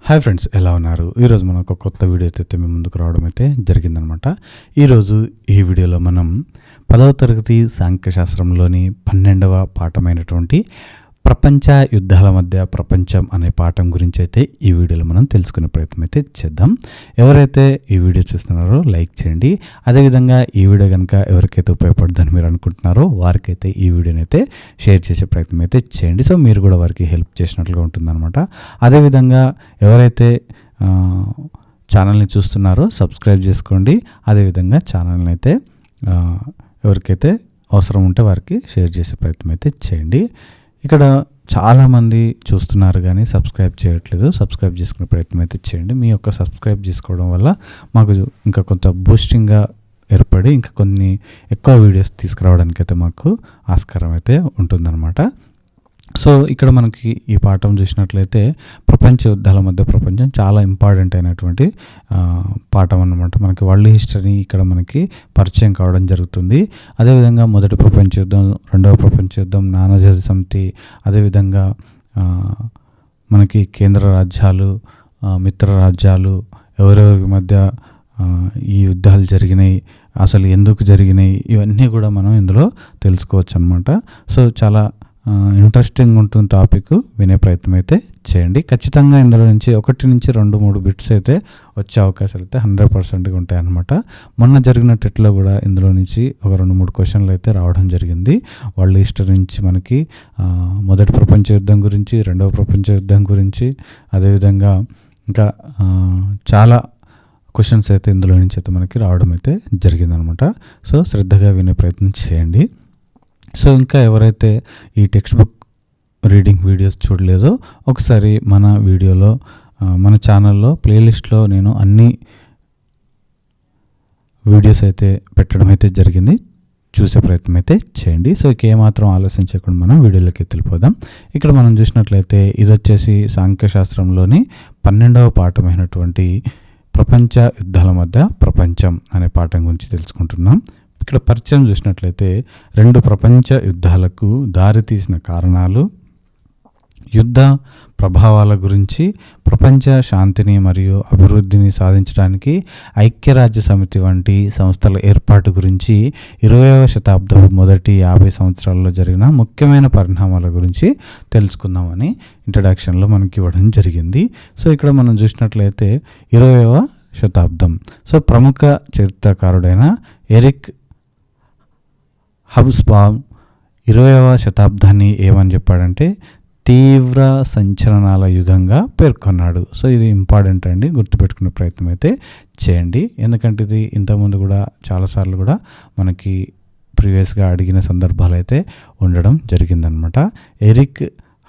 Hi friends, ఎలా ఉన్నారు? ఈరోజు మనం ఒక కొత్త వీడియో అయితే మీ ముందుకు రావడం అయితే జరిగిందనమాట. ఈరోజు ఈ వీడియోలో మనం 10వ తరగతి సాంఖ్యశాస్త్రంలోని 12వ పాఠమైనటువంటి ప్రపంచ యుద్ధాల మధ్య ప్రపంచం అనే పాఠం గురించి అయితే ఈ వీడియోలో మనం తెలుసుకునే ప్రయత్నం అయితే చేద్దాం. ఎవరైతే ఈ వీడియో చూస్తున్నారో లైక్ చేయండి. అదేవిధంగా ఈ వీడియో కనుక ఎవరికైతే ఉపయోగపడుతుందని మీరు అనుకుంటున్నారో వారికైతే ఈ వీడియోని అయితే షేర్ చేసే ప్రయత్నం అయితే చేయండి. సో మీరు కూడా వారికి హెల్ప్ చేసినట్లుగా ఉంటుందన్నమాట. అదేవిధంగా ఎవరైతే ఛానల్ని చూస్తున్నారో సబ్స్క్రైబ్ చేసుకోండి. అదేవిధంగా ఛానల్ని అయితే ఎవరికైతే అవసరం ఉంటే వారికి షేర్ చేసే ప్రయత్నం అయితే చేయండి. ఇక్కడ చాలామంది చూస్తున్నారు కానీ సబ్స్క్రైబ్ చేయట్లేదు. సబ్స్క్రైబ్ చేసుకునే ప్రయత్నం అయితే చేయండి. మీ యొక్క సబ్స్క్రైబ్ చేసుకోవడం వల్ల మాకు ఇంకా కొంత బూస్టింగ్గా ఏర్పడి ఇంకా కొన్ని ఎక్కువ వీడియోస్ తీసుకురావడానికి అయితే మాకు ఆస్కారం అయితే ఉంటుందన్నమాట. సో ఇక్కడ మనకి ఈ పాఠం చూసినట్లయితే ప్రపంచ యుద్ధాల మధ్య ప్రపంచం చాలా ఇంపార్టెంట్ అయినటువంటి పాఠం అన్నమాట. మనకి వరల్డ్ హిస్టరీ ఇక్కడ మనకి పరిచయం కావడం జరుగుతుంది. అదేవిధంగా మొదటి ప్రపంచ యుద్ధం, రెండవ ప్రపంచ యుద్ధం, నానాజాతి సమితి, అదేవిధంగా మనకి కేంద్ర రాజ్యాలు, మిత్ర రాజ్యాలు, ఎవరెవరి మధ్య ఈ యుద్ధాలు జరిగినాయి, అసలు ఎందుకు జరిగినాయి, ఇవన్నీ కూడా మనం ఇందులో తెలుసుకోవచ్చు అనమాట. సో చాలా ఇంట్రెస్టింగ్ ఉంటుంది టాపిక్. వినే ప్రయత్నం అయితే చేయండి. ఖచ్చితంగా ఇందులో నుంచి 1 నుంచి 2-3 బిట్స్ అయితే వచ్చే అవకాశాలు అయితే 100%గా ఉంటాయి అన్నమాట. మొన్న జరిగిన టెట్లో కూడా ఇందులో నుంచి ఒక 2-3 క్వశ్చన్లు అయితే రావడం జరిగింది. వరల్డ్ హిస్టరీ నుంచి మనకి మొదటి ప్రపంచ యుద్ధం గురించి, రెండవ ప్రపంచ యుద్ధం గురించి, అదేవిధంగా ఇంకా చాలా క్వశ్చన్స్ అయితే ఇందులో నుంచి అయితే మనకి రావడం అయితే జరిగిందనమాట. సో శ్రద్ధగా వినే ప్రయత్నం చేయండి. సో ఇంకా ఎవరైతే ఈ టెక్స్ట్ బుక్ రీడింగ్ వీడియోస్ చూడలేదో ఒకసారి మన వీడియోలో మన ఛానల్లో ప్లేలిస్ట్లో నేను అన్ని వీడియోస్ అయితే పెట్టడం అయితే జరిగింది. చూసే ప్రయత్నం అయితే చేయండి. సో ఏమాత్రం ఆలస్యం చేయకుండా మనం వీడియోలోకి వెళ్ళిపోదాం. ఇక్కడ మనం చూసినట్లయితే ఇది వచ్చేసి సాంఖ్యశాస్త్రంలోని 12వ పాఠమైనటువంటి ప్రపంచ యుద్ధాల మధ్య ప్రపంచం అనే పాఠం గురించి తెలుసుకుంటున్నాం. ఇక్కడ పరిచయం చూసినట్లయితే 2 ప్రపంచ యుద్ధాలకు దారితీసిన కారణాలు, యుద్ధ ప్రభావాల గురించి, ప్రపంచ శాంతిని మరియు అభివృద్ధిని సాధించడానికి ఐక్యరాజ్య సమితి వంటి సంస్థల ఏర్పాటు గురించి, 20వ శతాబ్దపు మొదటి 50 సంవత్సరాల్లో జరిగిన ముఖ్యమైన పరిణామాల గురించి తెలుసుకుందామని ఇంట్రడక్షన్లో మనకి ఇవ్వడం జరిగింది. సో ఇక్కడ మనం చూసినట్లయితే 20వ శతాబ్దం. సో ప్రముఖ చరిత్రకారుడైన ఎరిక్ హబ్స్బామ్ 20వ శతాబ్దాన్ని ఏమని చెప్పాడంటే తీవ్ర సంచలనాల యుగంగా పేర్కొన్నాడు. సో ఇది ఇంపార్టెంట్ అండి, గుర్తుపెట్టుకునే ప్రయత్నం అయితే చేయండి. ఎందుకంటే ఇది ఇంతకుముందు కూడా చాలాసార్లు కూడా మనకి ప్రీవియస్గా అడిగిన సందర్భాలు అయితే ఉండడం జరిగిందనమాట. ఎరిక్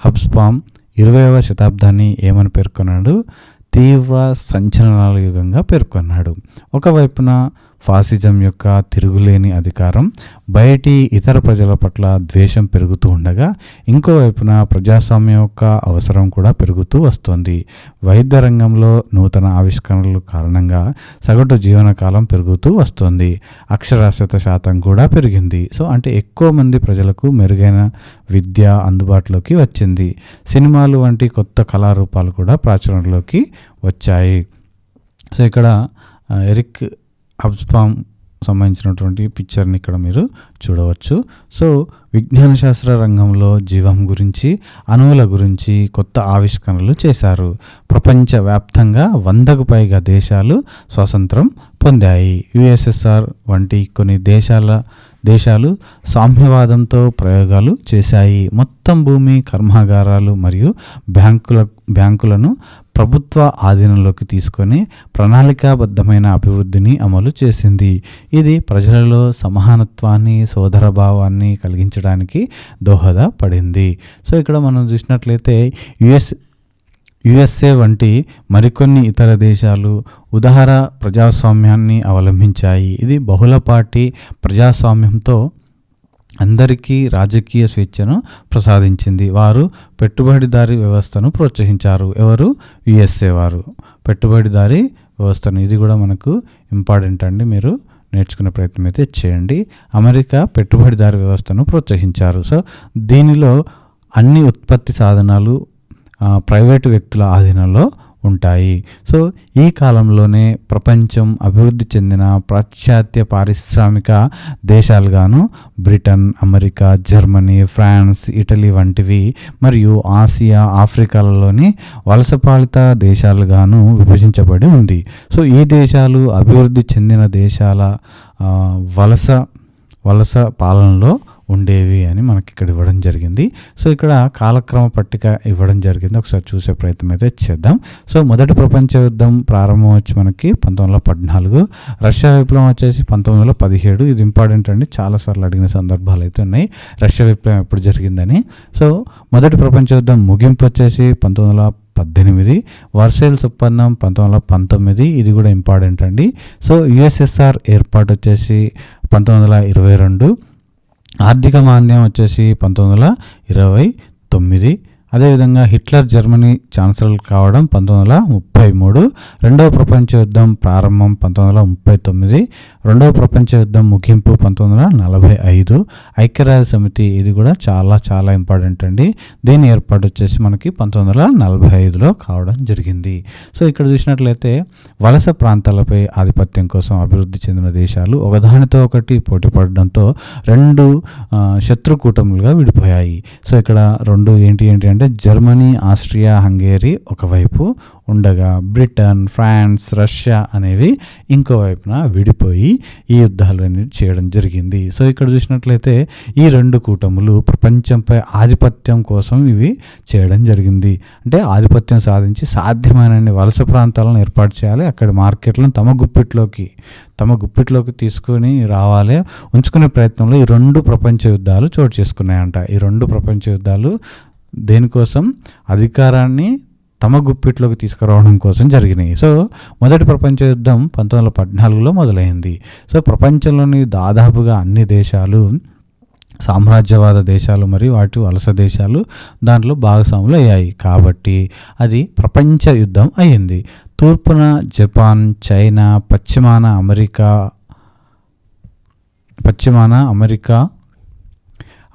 హబ్స్బామ్ 20వ శతాబ్దాన్ని ఏమని పేర్కొన్నాడు? తీవ్ర సంచలనాల యుగంగా పేర్కొన్నాడు. ఒకవైపున ఫాసిజం యొక్క తిరుగులేని అధికారం, బయటి ఇతర ప్రజల పట్ల ద్వేషం పెరుగుతూ ఉండగా ఇంకోవైపున ప్రజాస్వామ్యం యొక్క అవసరం కూడా పెరుగుతూ వస్తుంది. వైద్య రంగంలో నూతన ఆవిష్కరణల కారణంగా సగటు జీవనకాలం పెరుగుతూ వస్తుంది. అక్షరాస్యత శాతం కూడా పెరిగింది. సో అంటే ఎక్కువ మంది ప్రజలకు మెరుగైన విద్య అందుబాటులోకి వచ్చింది. సినిమాలు వంటి కొత్త కళారూపాలు కూడా ప్రాచుర్యంలోకి వచ్చాయి. సో ఇక్కడ ఎరిక్ హబ్స్బామ్ సంబంధించినటువంటి పిక్చర్ని ఇక్కడ మీరు చూడవచ్చు. సో విజ్ఞాన శాస్త్ర రంగంలో జీవం గురించి, అణువుల గురించి కొత్త ఆవిష్కరణలు చేశారు. ప్రపంచవ్యాప్తంగా 100కు పైగా దేశాలు స్వాతంత్రం పొందాయి. యుఎస్ఎస్ఆర్ వంటి కొన్ని దేశాలు సామ్యవాదంతో ప్రయోగాలు చేశాయి. మొత్తం భూమి, కర్మాగారాలు మరియు బ్యాంకులను ప్రభుత్వ ఆధీనంలోకి తీసుకొని ప్రణాళికాబద్ధమైన అభివృద్ధిని అమలు చేసింది. ఇది ప్రజలలో సమానత్వాన్ని, సోదరభావాన్ని కలిగించడానికి దోహదపడింది. సో ఇక్కడ మనం చూసినట్లయితే యుఎస్ఏ వంటి మరికొన్ని ఇతర దేశాలు ఉదార ప్రజాస్వామ్యాన్ని అవలంబించాయి. ఇది బహుళ పార్టీ ప్రజాస్వామ్యంతో అందరికీ రాజకీయ స్వేచ్ఛను ప్రసాదించింది. వారు పెట్టుబడిదారీ వ్యవస్థను ప్రోత్సహించారు. ఎవరు? యుఎస్ఏ వారు పెట్టుబడిదారీ వ్యవస్థను. ఇది కూడా మనకు ఇంపార్టెంట్ అండి, మీరు నేర్చుకునే ప్రయత్నం అయితే చేయండి. అమెరికా పెట్టుబడిదారీ వ్యవస్థను ప్రోత్సహించారు. సో దీనిలో అన్ని ఉత్పత్తి సాధనాలు ప్రైవేటు వ్యక్తుల ఆధీనంలో ఉంటాయి. సో ఈ కాలంలోనే ప్రపంచం అభివృద్ధి చెందిన పాశ్చాత్య పారిశ్రామిక దేశాలుగాను Britain, America, Germany, France, Italy వంటివి మరియు ఆసియా, ఆఫ్రికాలలోని వలసపాలిత దేశాలుగాను విభజించబడి ఉంది. సో ఈ దేశాలు అభివృద్ధి చెందిన దేశాల వలస పాలనలో ఉండేవి అని మనకి ఇక్కడ ఇవ్వడం జరిగింది. సో ఇక్కడ కాలక్రమ పట్టిక ఇవ్వడం జరిగింది, ఒకసారి చూసే ప్రయత్నం అయితే చేద్దాం. సో మొదటి ప్రపంచ యుద్ధం ప్రారంభం వచ్చి మనకి 1914, రష్యా విప్లవం వచ్చేసి 1917. ఇది ఇంపార్టెంట్ అండి, చాలాసార్లు అడిగిన సందర్భాలు అయితే ఉన్నాయి రష్యా విప్లవం ఎప్పుడు జరిగిందని. సో మొదటి ప్రపంచ యుద్ధం ముగింపు వచ్చేసి 1918, వర్సైల్స్ ఒప్పందం 1919, ఇది కూడా ఇంపార్టెంట్ అండి. సో యుఎస్ఎస్ఆర్ ఏర్పాటు వచ్చేసి 1922, ఆర్థిక మాంద్యం వచ్చేసి 1929. అదేవిధంగా హిట్లర్ జర్మనీ ఛాన్సలర్ కావడం 1933, రెండవ ప్రపంచ యుద్ధం ప్రారంభం 1939, రెండవ ప్రపంచ యుద్ధం ముగింపు 1945, ఐక్యరాజ్య సమితి ఇది కూడా చాలా చాలా ఇంపార్టెంట్ అండి, దీని ఏర్పాటు వచ్చేసి మనకి 1945లో కావడం జరిగింది. సో ఇక్కడ చూసినట్లయితే వలస ప్రాంతాలపై ఆధిపత్యం కోసం అభివృద్ధి చెందిన దేశాలు ఒకదానితో ఒకటి పోటీ పడడంతో రెండు శత్రు కూటములుగా విడిపోయాయి. సో ఇక్కడ రెండు ఏంటి అంటే జర్మనీ, ఆస్ట్రియా, హంగేరీ ఒకవైపు ఉండగా బ్రిటన్, ఫ్రాన్స్, రష్యా అనేవి ఇంకో వైపున విడిపోయి ఈ యుద్ధాలు అనేవి చేయడం జరిగింది. సో ఇక్కడ చూసినట్లయితే ఈ రెండు కూటములు ప్రపంచంపై ఆధిపత్యం కోసం ఇవి చేయడం జరిగింది. అంటే ఆధిపత్యం సాధించి సాధ్యమైన వలస ప్రాంతాలను ఏర్పాటు చేయాలి, అక్కడి మార్కెట్లను తమ గుప్పిట్లోకి తీసుకొని రావాలి, ఉంచుకునే ప్రయత్నంలో ఈ రెండు ప్రపంచ యుద్ధాలు చోటు చేసుకున్నాయంట. ఈ రెండు ప్రపంచ యుద్ధాలు దేనికోసం? అధికారాన్ని తమ గుప్పిట్లోకి తీసుకురావడం కోసం జరిగినాయి. సో మొదటి ప్రపంచ యుద్ధం 1914లో మొదలైంది. సో ప్రపంచంలోని దాదాపుగా అన్ని దేశాలు సామ్రాజ్యవాద దేశాలు మరియు వాటి వలస దేశాలు దాంట్లో భాగస్వాములు అయ్యాయి కాబట్టి అది ప్రపంచ యుద్ధం అయ్యింది. తూర్పున జపాన్, చైనా, పశ్చిమాన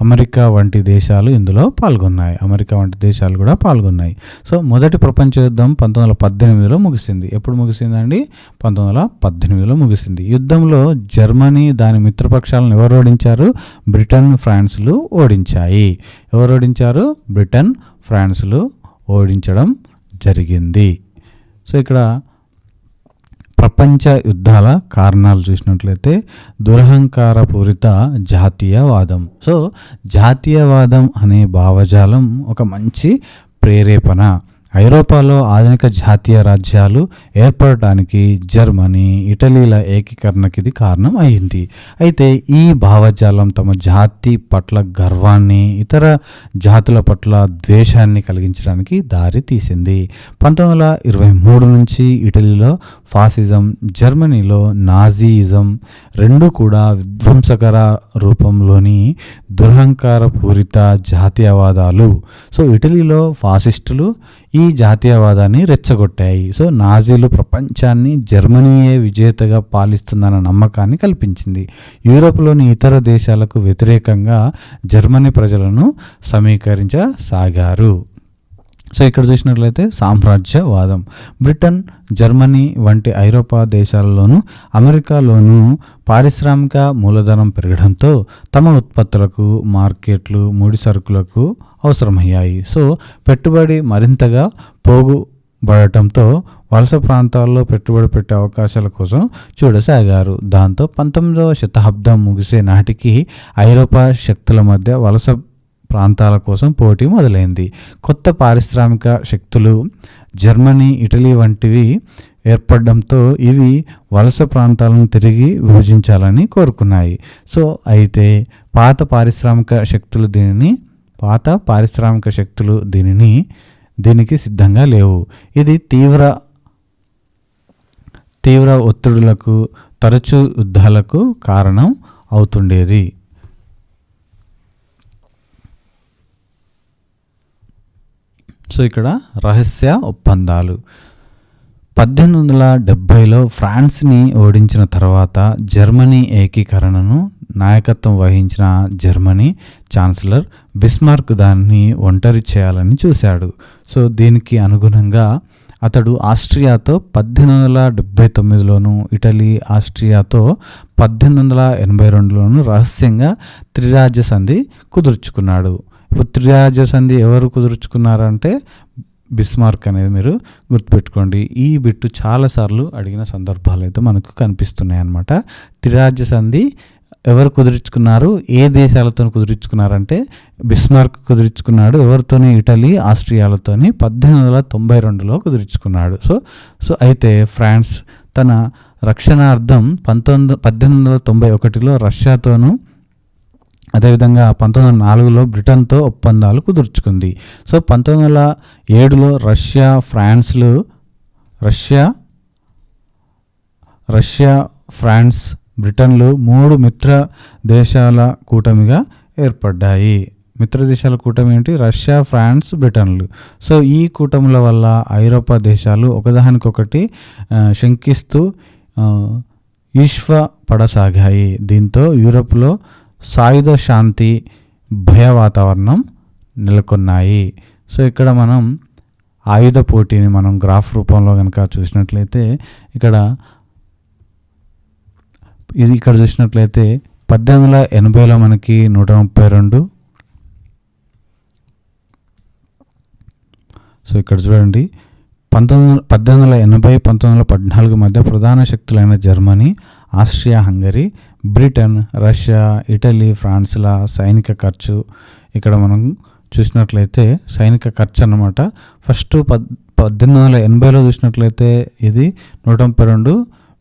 అమెరికా వంటి దేశాలు ఇందులో పాల్గొన్నాయి. అమెరికా వంటి దేశాలు కూడా పాల్గొన్నాయి. సో మొదటి ప్రపంచ యుద్ధం 1918లో ముగిసింది. ఎప్పుడు ముగిసిందండి? 1918లో ముగిసింది. యుద్ధంలో జర్మనీ దాని మిత్రపక్షాలను ఎవరు ఓడించారు? బ్రిటన్, ఫ్రాన్స్లు ఓడించాయి. ఎవరు ఓడించారు? బ్రిటన్, ఫ్రాన్స్లు ఓడించడం జరిగింది. సో ఇక్కడ ప్రపంచ యుద్ధాల కారణాలు చూసినట్లయితే దురహంకారపూరిత జాతీయవాదం. సో జాతీయవాదం అనే భావజాలం ఒక మంచి ప్రేరేపణ. ఐరోపాలో ఆధునిక జాతీయ రాజ్యాలు ఏర్పడటానికి జర్మనీ, ఇటలీల ఏకీకరణకి ఇది కారణం అయింది. అయితే ఈ భావజాలం తమ జాతి పట్ల గర్వాన్ని, ఇతర జాతుల పట్ల ద్వేషాన్ని కలిగించడానికి దారి తీసింది. 1923 నుంచి ఇటలీలో ఫాసిజం, జర్మనీలో నాజీయిజం రెండు కూడా విధ్వంసకర రూపంలోని దురహంకారపూరిత జాతీయవాదాలు. సో ఇటలీలో ఫాసిస్టులు ఈ జాతీయవాదాన్ని రెచ్చగొట్టాయి. సో నాజీలు ప్రపంచాన్ని జర్మనీయే విజేతగా పాలిస్తుందన్న నమ్మకాన్ని కల్పించింది. యూరోప్లోని ఇతర దేశాలకు వ్యతిరేకంగా జర్మనీ ప్రజలను సమీకరించసాగారు. సో ఇక్కడ చూసినట్లయితే సామ్రాజ్యవాదం. బ్రిటన్, జర్మనీ వంటి ఐరోపా దేశాలలోనూ అమెరికాలోనూ పారిశ్రామిక మూలధనం పెరగడంతో తమ ఉత్పత్తులకు మార్కెట్లు, ముడి సరుకులకు అవసరమయ్యాయి. సో పెట్టుబడి మరింతగా పోగుబడటంతో వలస ప్రాంతాల్లో పెట్టుబడి పెట్టే అవకాశాల కోసం చూడసాగారు. దాంతో 19వ శతాబ్దం ముగిసే నాటికి ఐరోపా శక్తుల మధ్య వలస ప్రాంతాల కోసం పోటీ మొదలైంది. కొత్త పారిశ్రామిక శక్తులు జర్మనీ, ఇటలీ వంటివి ఏర్పడడంతో ఇవి వలస ప్రాంతాలను తిరిగి విభజించాలని కోరుకున్నాయి. సో అయితే పాత పారిశ్రామిక శక్తులు దీనికి సిద్ధంగా లేవు. ఇది తీవ్ర ఒత్తిడులకు, తరచూ యుద్ధాలకు కారణం అవుతుండేది. సో ఇక్కడ రహస్య ఒప్పందాలు. 1870లో ఫ్రాన్స్ని ఓడించిన తర్వాత జర్మనీ ఏకీకరణను నాయకత్వం వహించిన జర్మనీ ఛాన్సలర్ బిస్మార్క్ దాన్ని ఒంటరి చేయాలని చూశాడు. సో దీనికి అనుగుణంగా అతడు ఆస్ట్రియాతో 1879లోను, ఇటలీ ఆస్ట్రియాతో 1882లోను రహస్యంగా త్రిరాజ్య సంధి కుదుర్చుకున్నాడు. ఇప్పుడు త్రిరాజ్య సంధి ఎవరు కుదుర్చుకున్నారంటే బిస్మార్క్ అనేది మీరు గుర్తుపెట్టుకోండి. ఈ బిట్టు చాలాసార్లు అడిగిన సందర్భాలు అయితే మనకు కనిపిస్తున్నాయి అన్నమాట. త్రిరాజ్య సంధి ఎవరు కుదుర్చుకున్నారు, ఏ దేశాలతో కుదుర్చుకున్నారంటే బిస్మార్క్ కుదుర్చుకున్నాడు. ఎవరితోని? ఇటలీ ఆస్ట్రియాలతోని 1892లో కుదుర్చుకున్నాడు. సో అయితే ఫ్రాన్స్ తన రక్షణార్థం 1891లో రష్యాతోనూ, అదేవిధంగా 1904లో బ్రిటన్తో ఒప్పందాలు కుదుర్చుకుంది. సో 1907లో రష్యా, ఫ్రాన్స్, బ్రిటన్లు 3 మిత్ర దేశాల కూటమిగా ఏర్పడ్డాయి. మిత్ర దేశాల కూటమి ఏంటి? Russia, France, బ్రిటన్లు. సో ఈ కూటముల వల్ల ఐరోపా దేశాలు ఒకదానికొకటి శంకిస్తూ ఈశ్వపడసాగాయి. దీంతో యూరోప్లో సాయుధ శాంతి, భయ వాతావరణం నెలకొన్నాయి. సో ఇక్కడ మనం ఆయుధ పోటీని మనం గ్రాఫ్ రూపంలో కనుక చూసినట్లయితే ఇక్కడ చూసినట్లయితే 1880లో మనకి 132. సో ఇక్కడ చూడండి, 1880, 1914 మధ్య ప్రధాన శక్తులైన Germany, Austria, Hungary, Britain, Russia, Italy, ఫ్రాన్స్ల సైనిక ఖర్చు ఇక్కడ మనం చూసినట్లయితే సైనిక ఖర్చు అన్నమాట. ఫస్ట్ 1880లో చూసినట్లయితే ఇది 132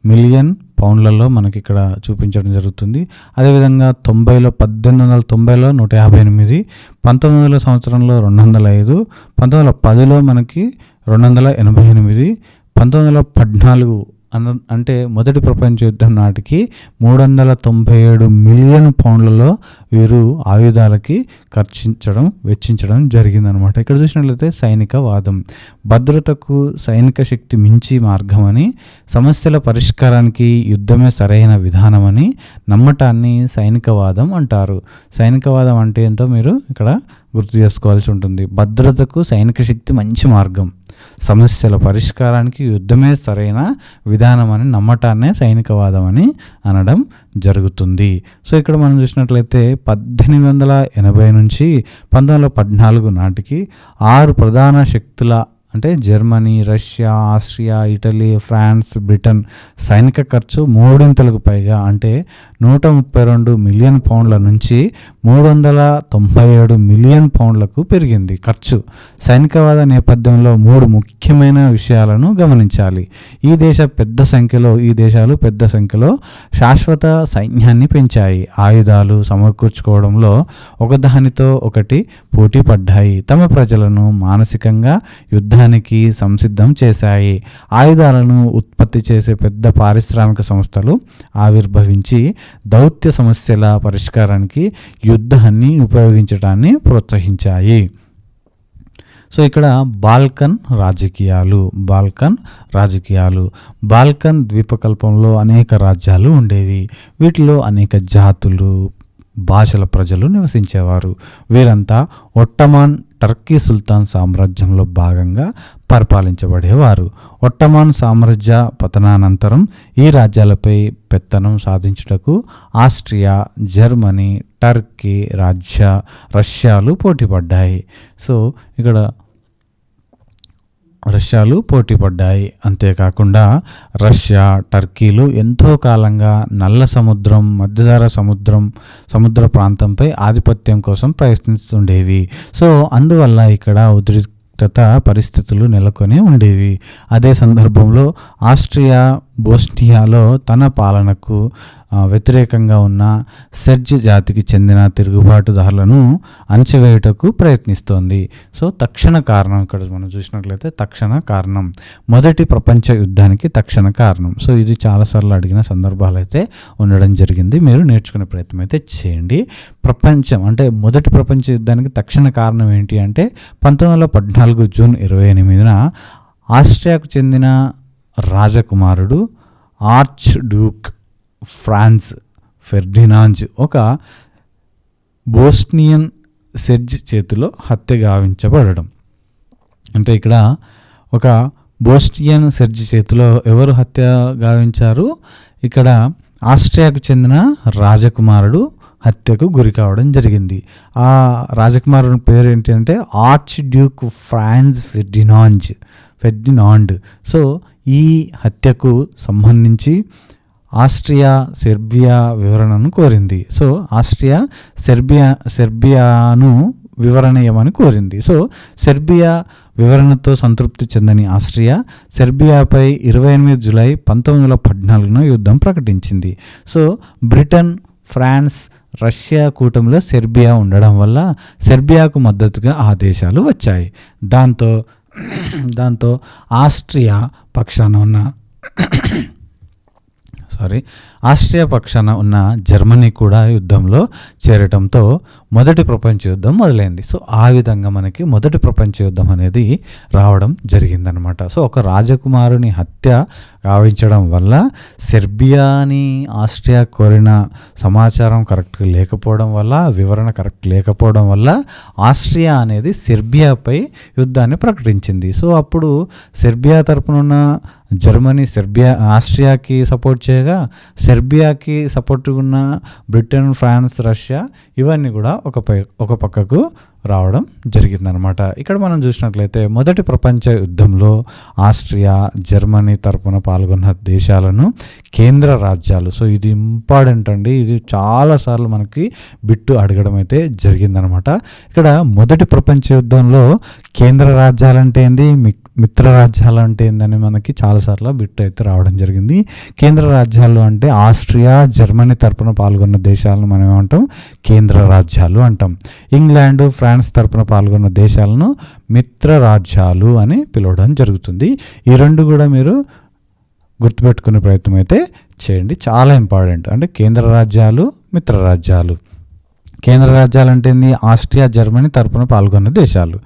మిలియన్ పౌండ్లలో మనకి ఇక్కడ చూపించడం జరుగుతుంది. అదేవిధంగా 1890లో 158, 1900 సంవత్సరంలో 205, 1910లో మనకి 288, 1914 అంటే మొదటి ప్రపంచ యుద్ధం నాటికి 397 మిలియన్ పౌండ్లలో వీరు ఆయుధాలకి వెచ్చించడం జరిగిందనమాట. ఇక్కడ చూసినట్లయితే సైనికవాదం భద్రతకు సైనిక శక్తి మించి మార్గమని, సమస్యల పరిష్కారానికి యుద్ధమే సరైన విధానమని నమ్మటాన్ని సైనికవాదం అంటారు. సైనికవాదం అంటే ఏంటో మీరు ఇక్కడ గుర్తు చేసుకోవాల్సి ఉంటుంది. భద్రతకు సైనిక శక్తి మంచి మార్గం, సమస్యల పరిష్కారానికి యుద్ధమే సరైన విధానం అని నమ్మటాన్నే సైనికవాదం అని అనడం జరుగుతుంది. సో ఇక్కడ మనం చూసినట్లయితే 1880 నుంచి 1914 నాటికి 6 ప్రధాన శక్తుల అంటే Germany, Russia, Austria, Italy, France, Britain సైనిక ఖర్చు 3 పైగా అంటే 132 మిలియన్ పౌండ్ల నుంచి 397 మిలియన్ పౌండ్లకు పెరిగింది ఖర్చు. సైనికవాద నేపథ్యంలో 3 ముఖ్యమైన విషయాలను గమనించాలి. ఈ దేశాలు పెద్ద సంఖ్యలో శాశ్వత సైన్యాన్ని పెంచాయి. ఆయుధాలు సమకూర్చుకోవడంలో ఒకదానితో ఒకటి పోటీ పడ్డాయి. తమ ప్రజలను మానసికంగా యుద్ధానికి సంసిద్ధం చేశాయి. ఆయుధాలను ఉత్పత్తి చేసే పెద్ద పారిశ్రామిక సంస్థలు ఆవిర్భవించి దౌత్య సమస్యల పరిష్కారానికి యుద్ధాన్ని ఉపయోగించడాన్ని ప్రోత్సహించాయి. సో ఇక్కడ బాల్కన్ రాజకీయాలు బాల్కన్ ద్వీపకల్పంలో అనేక రాజ్యాలు ఉండేవి. వీటిలో అనేక జాతులు, భాషల ప్రజలు నివసించేవారు. వీరంతా ఒట్టమాన్ టర్కీ సుల్తాన్ సామ్రాజ్యంలో భాగంగా పరిపాలించబడేవారు. ఒట్టమాన్ సామ్రాజ్య పతనానంతరం ఈ రాజ్యాలపై పెత్తనం సాధించుటకు ఆస్ట్రియా, జర్మనీ, టర్కీ, రష్యాలు పోటీపడ్డాయి. సో ఇక్కడ రష్యాలు పోటీపడ్డాయి. అంతేకాకుండా రష్యా, టర్కీలు ఎంతో కాలంగా నల్ల సముద్రం, మధ్యధరా సముద్ర ప్రాంతంపై ఆధిపత్యం కోసం ప్రయత్నిస్తుండేవి. సో అందువల్ల ఇక్కడ ఉద్రిక్తత పరిస్థితులు నెలకొని ఉండేవి. అదే సందర్భంలో ఆస్ట్రియా బోస్నియాలో తన పాలనకు వ్యతిరేకంగా ఉన్న సెర్జ్ జాతికి చెందిన తిరుగుబాటుదారులను అణచివేయుటకు ప్రయత్నిస్తోంది. సో తక్షణ కారణం ఇక్కడ మనం చూసినట్లయితే మొదటి ప్రపంచ యుద్ధానికి తక్షణ కారణం. సో ఇది చాలాసార్లు అడిగిన సందర్భాలు అయితే ఉండడం జరిగింది. మీరు నేర్చుకునే ప్రయత్నం అయితే చేయండి. మొదటి ప్రపంచ యుద్ధానికి తక్షణ కారణం ఏంటి అంటే 1914 జూన్ 28న ఆస్ట్రియాకు చెందిన రాజకుమారుడు ఆర్చ్ డ్యూక్ ఫ్రాన్స్ ఫెర్డినాండ్ ఒక బోస్నియన్ సెర్జ్ చేతిలో హత్య గావించబడడం. అంటే ఇక్కడ ఒక బోస్టియన్ సెర్జీ చేతిలో ఎవరు హత్య గావించారు? ఇక్కడ ఆస్ట్రియాకు చెందిన రాజకుమారుడు హత్యకు గురి కావడం జరిగింది. ఆ రాజకుమారుని పేరు ఏంటి అంటే archduke Franz Ferdinand. So ఈ హత్యకు సంబంధించి ఆస్ట్రియా సెర్బియా వివరణను కోరింది. సో ఆస్ట్రియా సెర్బియాను వివరణ ఇవ్వమని కోరింది. సో సెర్బియా వివరణతో సంతృప్తి చెందని ఆస్ట్రియా సెర్బియాపై 28 జూలై 1914 యుద్ధం ప్రకటించింది. సో బ్రిటన్, ఫ్రాన్స్, రష్యా కూటమిలో సెర్బియా ఉండడం వల్ల సెర్బియాకు మద్దతుగా ఆ దేశాలు వచ్చాయి. దాంతో ఆస్ట్రియా పక్షాన ఉన్న జర్మనీ కూడా యుద్ధంలో చేరటంతో మొదటి ప్రపంచ యుద్ధం మొదలైంది. సో ఆ విధంగా మనకి మొదటి ప్రపంచ యుద్ధం అనేది రావడం జరిగిందనమాట. సో ఒక రాజకుమారుని హత్య గావించడం వల్ల సెర్బియాని ఆస్ట్రియా కోరిన సమాచారం కరెక్ట్గా లేకపోవడం వల్ల, వివరణ కరెక్ట్ లేకపోవడం వల్ల ఆస్ట్రియా అనేది సెర్బియాపై యుద్ధాన్ని ప్రకటించింది. సో అప్పుడు సెర్బియా తరపున ఉన్న జర్మనీ ఆస్ట్రియాకి సపోర్ట్ చేయగా, సెర్బియాకి సపోర్ట్గా ఉన్న బ్రిటన్, ఫ్రాన్స్, రష్యా ఇవన్నీ కూడా ఒక పక్కకు రావడం జరిగిందనమాట. ఇక్కడ మనం చూసినట్లయితే మొదటి ప్రపంచ యుద్ధంలో ఆస్ట్రియా, జర్మనీ తరపున పాల్గొన్న దేశాలను కేంద్ర రాజ్యాలు. సో ఇది ఇంపార్టెంట్ అండి, ఇది చాలాసార్లు మనకి బిట్టు అడగడం అయితే జరిగిందనమాట. ఇక్కడ మొదటి ప్రపంచ యుద్ధంలో కేంద్ర రాజ్యాలు అంటే ఏంది, మిత్ర రాజ్యాలు అంటే ఏందని మనకి చాలాసార్లు బిట్టు అయితే రావడం జరిగింది. కేంద్ర రాజ్యాలు అంటే ఆస్ట్రియా, జర్మనీ తరపున పాల్గొన్న దేశాలను మనం ఏమంటాం, కేంద్ర రాజ్యాలు అంటాం. ఇంగ్లాండ్, ఫ్రాన్స్ తరపున పాల్గొన్న దేశాలను మిత్ర రాజ్యాలు అని పిలవడం జరుగుతుంది. ఈ రెండు కూడా మీరు గుర్తుపెట్టుకునే ప్రయత్నం అయితే చేయండి, చాలా ఇంపార్టెంట్. అంటే కేంద్ర రాజ్యాలు, మిత్ర రాజ్యాలు. కేంద్ర రాజ్యాలు అంటే ఆస్ట్రియా, జర్మనీ తరపున పాల్గొన్న దేశాలు.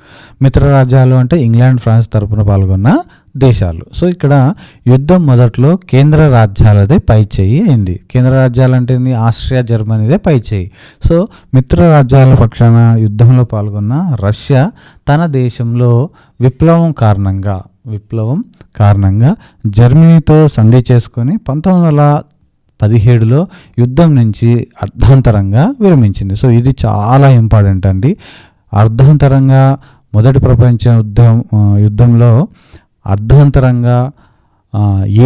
మిత్ర రాజ్యాలు అంటే ఇంగ్లాండ్, ఫ్రాన్స్ తరపున పాల్గొన్న దేశాలు. సో ఇక్కడ యుద్ధం మొదట్లో కేంద్ర రాజ్యాలదే పై చేయి అయింది. కేంద్ర రాజ్యాలు అంటే ఆస్ట్రియా, జర్మనీదే పై చేయి. సో మిత్ర రాజ్యాల పక్షాన యుద్ధంలో పాల్గొన్న రష్యా తన దేశంలో విప్లవం కారణంగా జర్మనీతో సంధి చేసుకొని 1917లో యుద్ధం నుంచి అర్ధాంతరంగా విరమించింది. సో ఇది చాలా ఇంపార్టెంట్ అండి. అర్ధాంతరంగా మొదటి ప్రపంచ యుద్ధంలో అర్ధాంతరంగా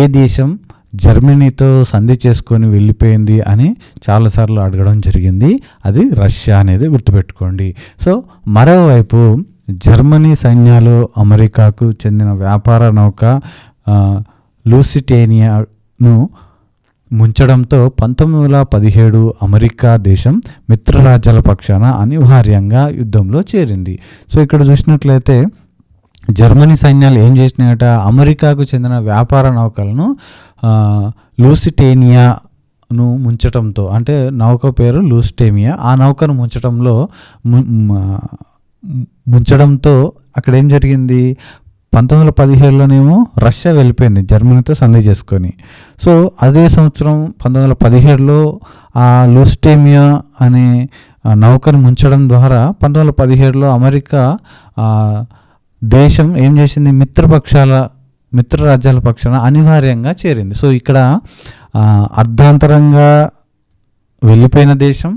ఏ దేశం జర్మనీతో సంధి చేసుకొని వెళ్ళిపోయింది అని చాలాసార్లు అడగడం జరిగింది. అది రష్యా అనేది గుర్తుపెట్టుకోండి. సో మరోవైపు జర్మనీ సైన్యాలు అమెరికాకు చెందిన వ్యాపార నౌక లూసిటేనియాను ముంచడంతో 1917 అమెరికా దేశం మిత్రరాజ్యాల పక్షాన అనివార్యంగా యుద్ధంలో చేరింది. సో ఇక్కడ చూసినట్లయితే జర్మనీ సైన్యాలు ఏం చేసినాయట, అమెరికాకు చెందిన వ్యాపార నౌకలను లూసిటేనియాను ముంచడంతో, అంటే నౌక పేరు లూసిటేనియా, ఆ నౌకను ముంచడంతో అక్కడ ఏం జరిగింది, 1917లోనేమో రష్యా వెళ్ళిపోయింది జర్మనీతో సంధి చేసుకొని. సో అదే సంవత్సరం 1917లో ఆ లూసిటేనియా అనే నౌకను ముంచడం ద్వారా 1917లో అమెరికా దేశం ఏం చేసింది, మిత్ర రాజ్యాల పక్షాన అనివార్యంగా చేరింది. సో ఇక్కడ అర్ధాంతరంగా వెళ్ళిపోయిన దేశం,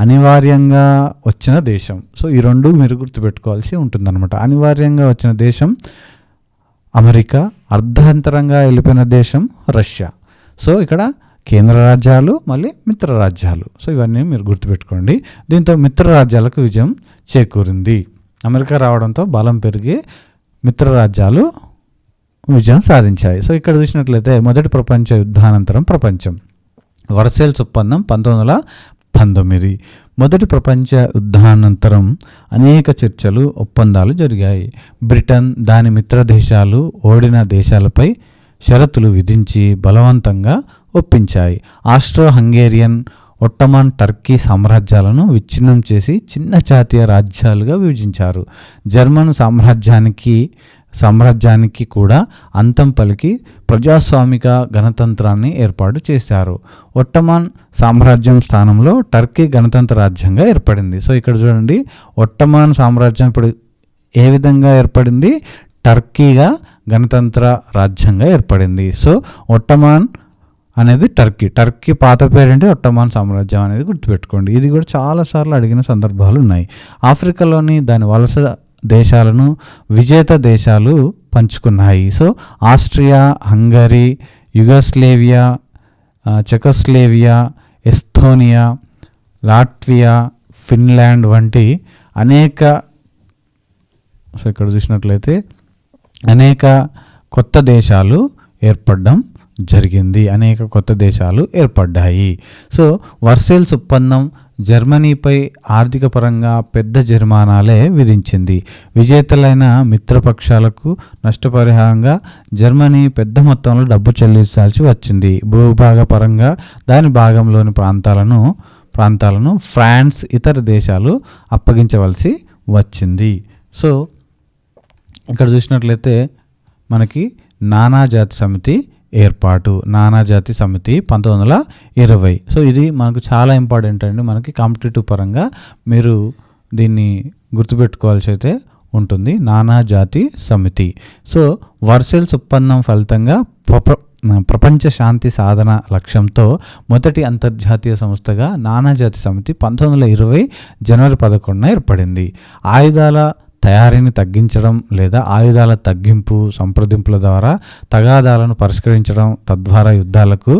అనివార్యంగా వచ్చిన దేశం. సో ఈ రెండు మీరు గుర్తుపెట్టుకోవాల్సి ఉంటుందన్నమాట. అనివార్యంగా వచ్చిన దేశం అమెరికా, అర్ధాంతరంగా వెళ్ళిపోయిన దేశం రష్యా. సో ఇక్కడ కేంద్ర రాజ్యాలు, మళ్ళీ మిత్ర రాజ్యాలు. సో ఇవన్నీ మీరు గుర్తుపెట్టుకోండి. దీంతో మిత్ర రాజ్యాలకు విజయం చేకూరింది. అమెరికా రావడంతో బలం పెరిగి మిత్ర రాజ్యాలు విజయం సాధించాయి. సో ఇక్కడ చూసినట్లయితే మొదటి ప్రపంచ యుద్ధానంతరం ప్రపంచం. వర్సైల్స్ ఒప్పందం 1919. మొదటి ప్రపంచ యుద్ధానంతరం అనేక చర్చలు, ఒప్పందాలు జరిగాయి. బ్రిటన్, దాని మిత్ర దేశాలు ఓడిన దేశాలపై షరతులు విధించి బలవంతంగా ఒప్పించాయి. ఆస్ట్రో హంగేరియన్, ఒట్టమాన్, టర్కీ సామ్రాజ్యాలను విచ్ఛిన్నం చేసి చిన్న జాతీయ రాజ్యాలుగా విభజించారు. జర్మన్ సామ్రాజ్యానికి కూడా అంతం పలికి ప్రజాస్వామిక గణతంత్రాన్ని ఏర్పాటు చేశారు. ఒట్టమాన్ సామ్రాజ్యం స్థానంలో టర్కీ గణతంత్ర రాజ్యంగా ఏర్పడింది. సో ఇక్కడ చూడండి, ఒట్టమాన్ సామ్రాజ్యం ఇప్పుడు ఏ విధంగా ఏర్పడింది, టర్కీగా గణతంత్ర రాజ్యంగా ఏర్పడింది. సో ఒట్టమాన్ అనేది టర్కీ పాత పేరేంటి ఒట్టమాన్ సామ్రాజ్యం అనేది గుర్తుపెట్టుకోండి. ఇది కూడా చాలాసార్లు అడిగిన సందర్భాలు ఉన్నాయి. ఆఫ్రికాలోని దాని వలస దేశాలను విజేత దేశాలు పంచుకున్నాయి. So Austria, Hungary, Yugoslavia, Czechoslovakia, Estonia, Latvia, Finland వంటి అనేక సో ఇక్కడ చూసినట్లయితే అనేక కొత్త దేశాలు ఏర్పడ్డాయి. సో వర్సేల్స్ ఒప్పందం జర్మనీపై ఆర్థిక పరంగా పెద్ద జరిమానాలే విధించింది. విజేతలైన మిత్రపక్షాలకు నష్టపరిహారంగా జర్మనీ పెద్ద మొత్తంలో డబ్బు చెల్లించాల్సి వచ్చింది. భూభాగ పరంగా దాని భాగంలోని ప్రాంతాలను ఫ్రాన్స్, ఇతర దేశాలు అప్పగించవలసి వచ్చింది. సో ఇక్కడ చూసినట్లయితే మనకి నానాజాతి సమితి ఏర్పాటు, నానాజాతి సమితి 1920. సో ఇది మనకు చాలా ఇంపార్టెంట్ అండి. మనకి కాంపిటేటివ్ పరంగా మీరు దీన్ని గుర్తుపెట్టుకోవాల్సి అయితే ఉంటుంది, నానాజాతి సమితి. సో వర్సేల్స్ ఒప్పందం ఫలితంగా ప్రపంచ శాంతి సాధన లక్ష్యంతో మొదటి అంతర్జాతీయ సంస్థగా నానాజాతి సమితి 1920 జనవరి 11న ఏర్పడింది. ఆయుధాల తయారీని తగ్గించడం లేదా ఆయుధాల తగ్గింపు సంప్రదింపుల ద్వారా తగాదాలను పరిష్కరించడం, తద్వారా యుద్ధాలకు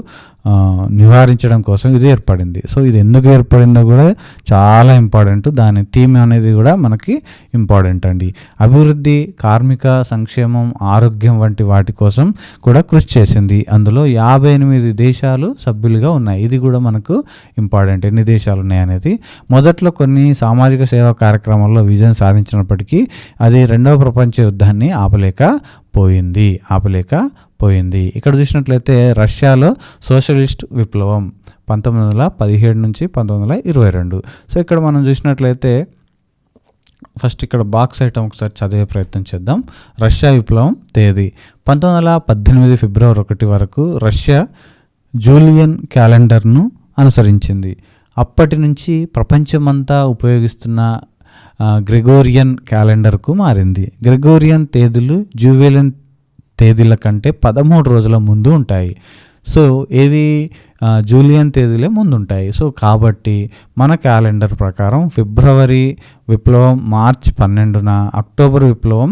నివారించడం కోసం ఇది ఏర్పడింది. సో ఇది ఎందుకు ఏర్పడిందో కూడా చాలా ఇంపార్టెంట్. దాని థీమ్ అనేది కూడా మనకి ఇంపార్టెంట్ అండి. అభివృద్ధి, కార్మిక సంక్షేమం, ఆరోగ్యం వంటి వాటి కోసం కూడా కృషి చేసింది. అందులో 58 దేశాలు సభ్యులుగా ఉన్నాయి. ఇది కూడా మనకు ఇంపార్టెంట్, ఎన్ని దేశాలు ఉన్నాయి అనేది. మొదట్లో కొన్ని సామాజిక సేవా కార్యక్రమాల్లో విజయం సాధించినప్పటికీ అది రెండవ ప్రపంచ యుద్ధాన్ని ఆపలేకపోయింది. ఇక్కడ చూసినట్లయితే రష్యాలో సోషలిస్ట్ విప్లవం 1917 నుంచి 1922. సో ఇక్కడ మనం చూసినట్లయితే ఫస్ట్ ఇక్కడ బాక్స్ ఐటమ్ ఒకసారి చదివే ప్రయత్నం చేద్దాం. రష్యా విప్లవం తేదీ 1918 ఫిబ్రవరి 1 వరకు రష్యా జూలియన్ క్యాలెండర్ను అనుసరించింది. అప్పటి నుంచి ప్రపంచమంతా ఉపయోగిస్తున్న గ్రెగోరియన్ క్యాలెండర్కు మారింది. గ్రెగోరియన్ తేదీలు జూలియన్ తేదీల కంటే 13 రోజుల ముందు ఉంటాయి. సో ఏవి జూలియన్ తేదీలే ముందుంటాయి. సో కాబట్టి మన క్యాలెండర్ ప్రకారం ఫిబ్రవరి విప్లవం మార్చి 12న, అక్టోబర్ విప్లవం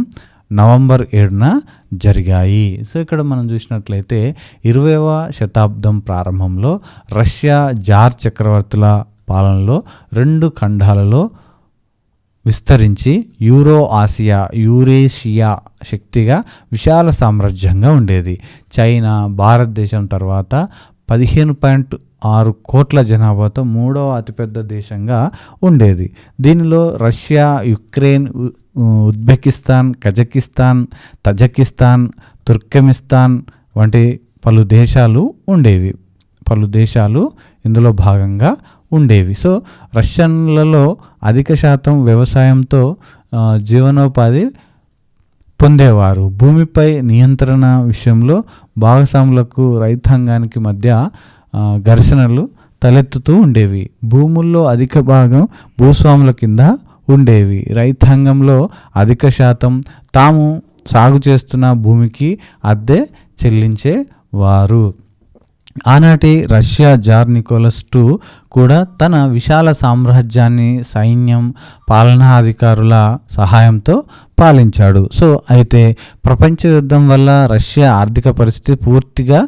నవంబర్ 7న జరిగాయి. సో ఇక్కడ మనం చూసినట్లయితే 20వ శతాబ్దం ప్రారంభంలో రష్యా జార్ చక్రవర్తుల పాలనలో 2 ఖండాలలో విస్తరించి యూరేషియా శక్తిగా విశాల సామ్రాజ్యంగా ఉండేది. చైనా భారతదేశం తర్వాత 15.6 కోట్ల జనాభాతో 3వ అతిపెద్ద దేశంగా ఉండేది. దీనిలో Russia, Ukraine, Uzbekistan, Kazakhstan, Tajikistan, Turkmenistan వంటి పలు దేశాలు ఇందులో భాగంగా ఉండేవి. సో రష్యన్లలో అధిక శాతం వ్యవసాయంతో జీవనోపాధి పొందేవారు. భూమిపై నియంత్రణ విషయంలో భాగస్వాములకు రైతాంగానికి మధ్య ఘర్షణలు తలెత్తుతూ ఉండేవి. భూముల్లో అధిక భాగం భూస్వాముల కింద ఉండేవి. రైతాంగంలో అధిక శాతం తాము సాగు చేస్తున్న భూమికి అద్దె చెల్లించేవారు. ఆనాటి రష్యా జార్ నికోలస్ II కూడా తన విశాల సామ్రాజ్యాన్ని సైన్యం, పాలనాధికారుల సహాయంతో పాలించాడు. సో అయితే ప్రపంచ యుద్ధం వల్ల రష్యా ఆర్థిక పరిస్థితి పూర్తిగా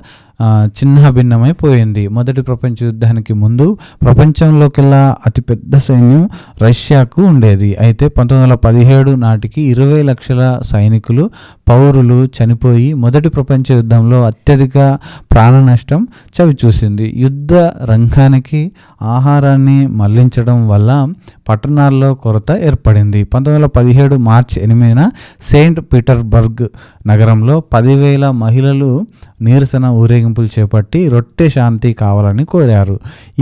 చిన్నభిన్నమైపోయింది. మొదటి ప్రపంచ యుద్ధానికి ముందు ప్రపంచంలోకెల్లా అతిపెద్ద సైన్యం రష్యాకు ఉండేది. అయితే 1917 నాటికి 20 లక్షల సైనికులు, పౌరులు చనిపోయి మొదటి ప్రపంచ యుద్ధంలో అత్యధిక ప్రాణ నష్టం చవిచూసింది. యుద్ధ రంగానికి ఆహారాన్ని మళ్లించడం వల్ల పట్టణాల్లో కొరత ఏర్పడింది. 1917 మార్చి 8న సెయింట్ పీటర్స్బర్గ్ నగరంలో 10,000 మహిళలు నిరసన ఊరేగింపులు చేపట్టి రొట్టె శాంతి కావాలని కోరారు.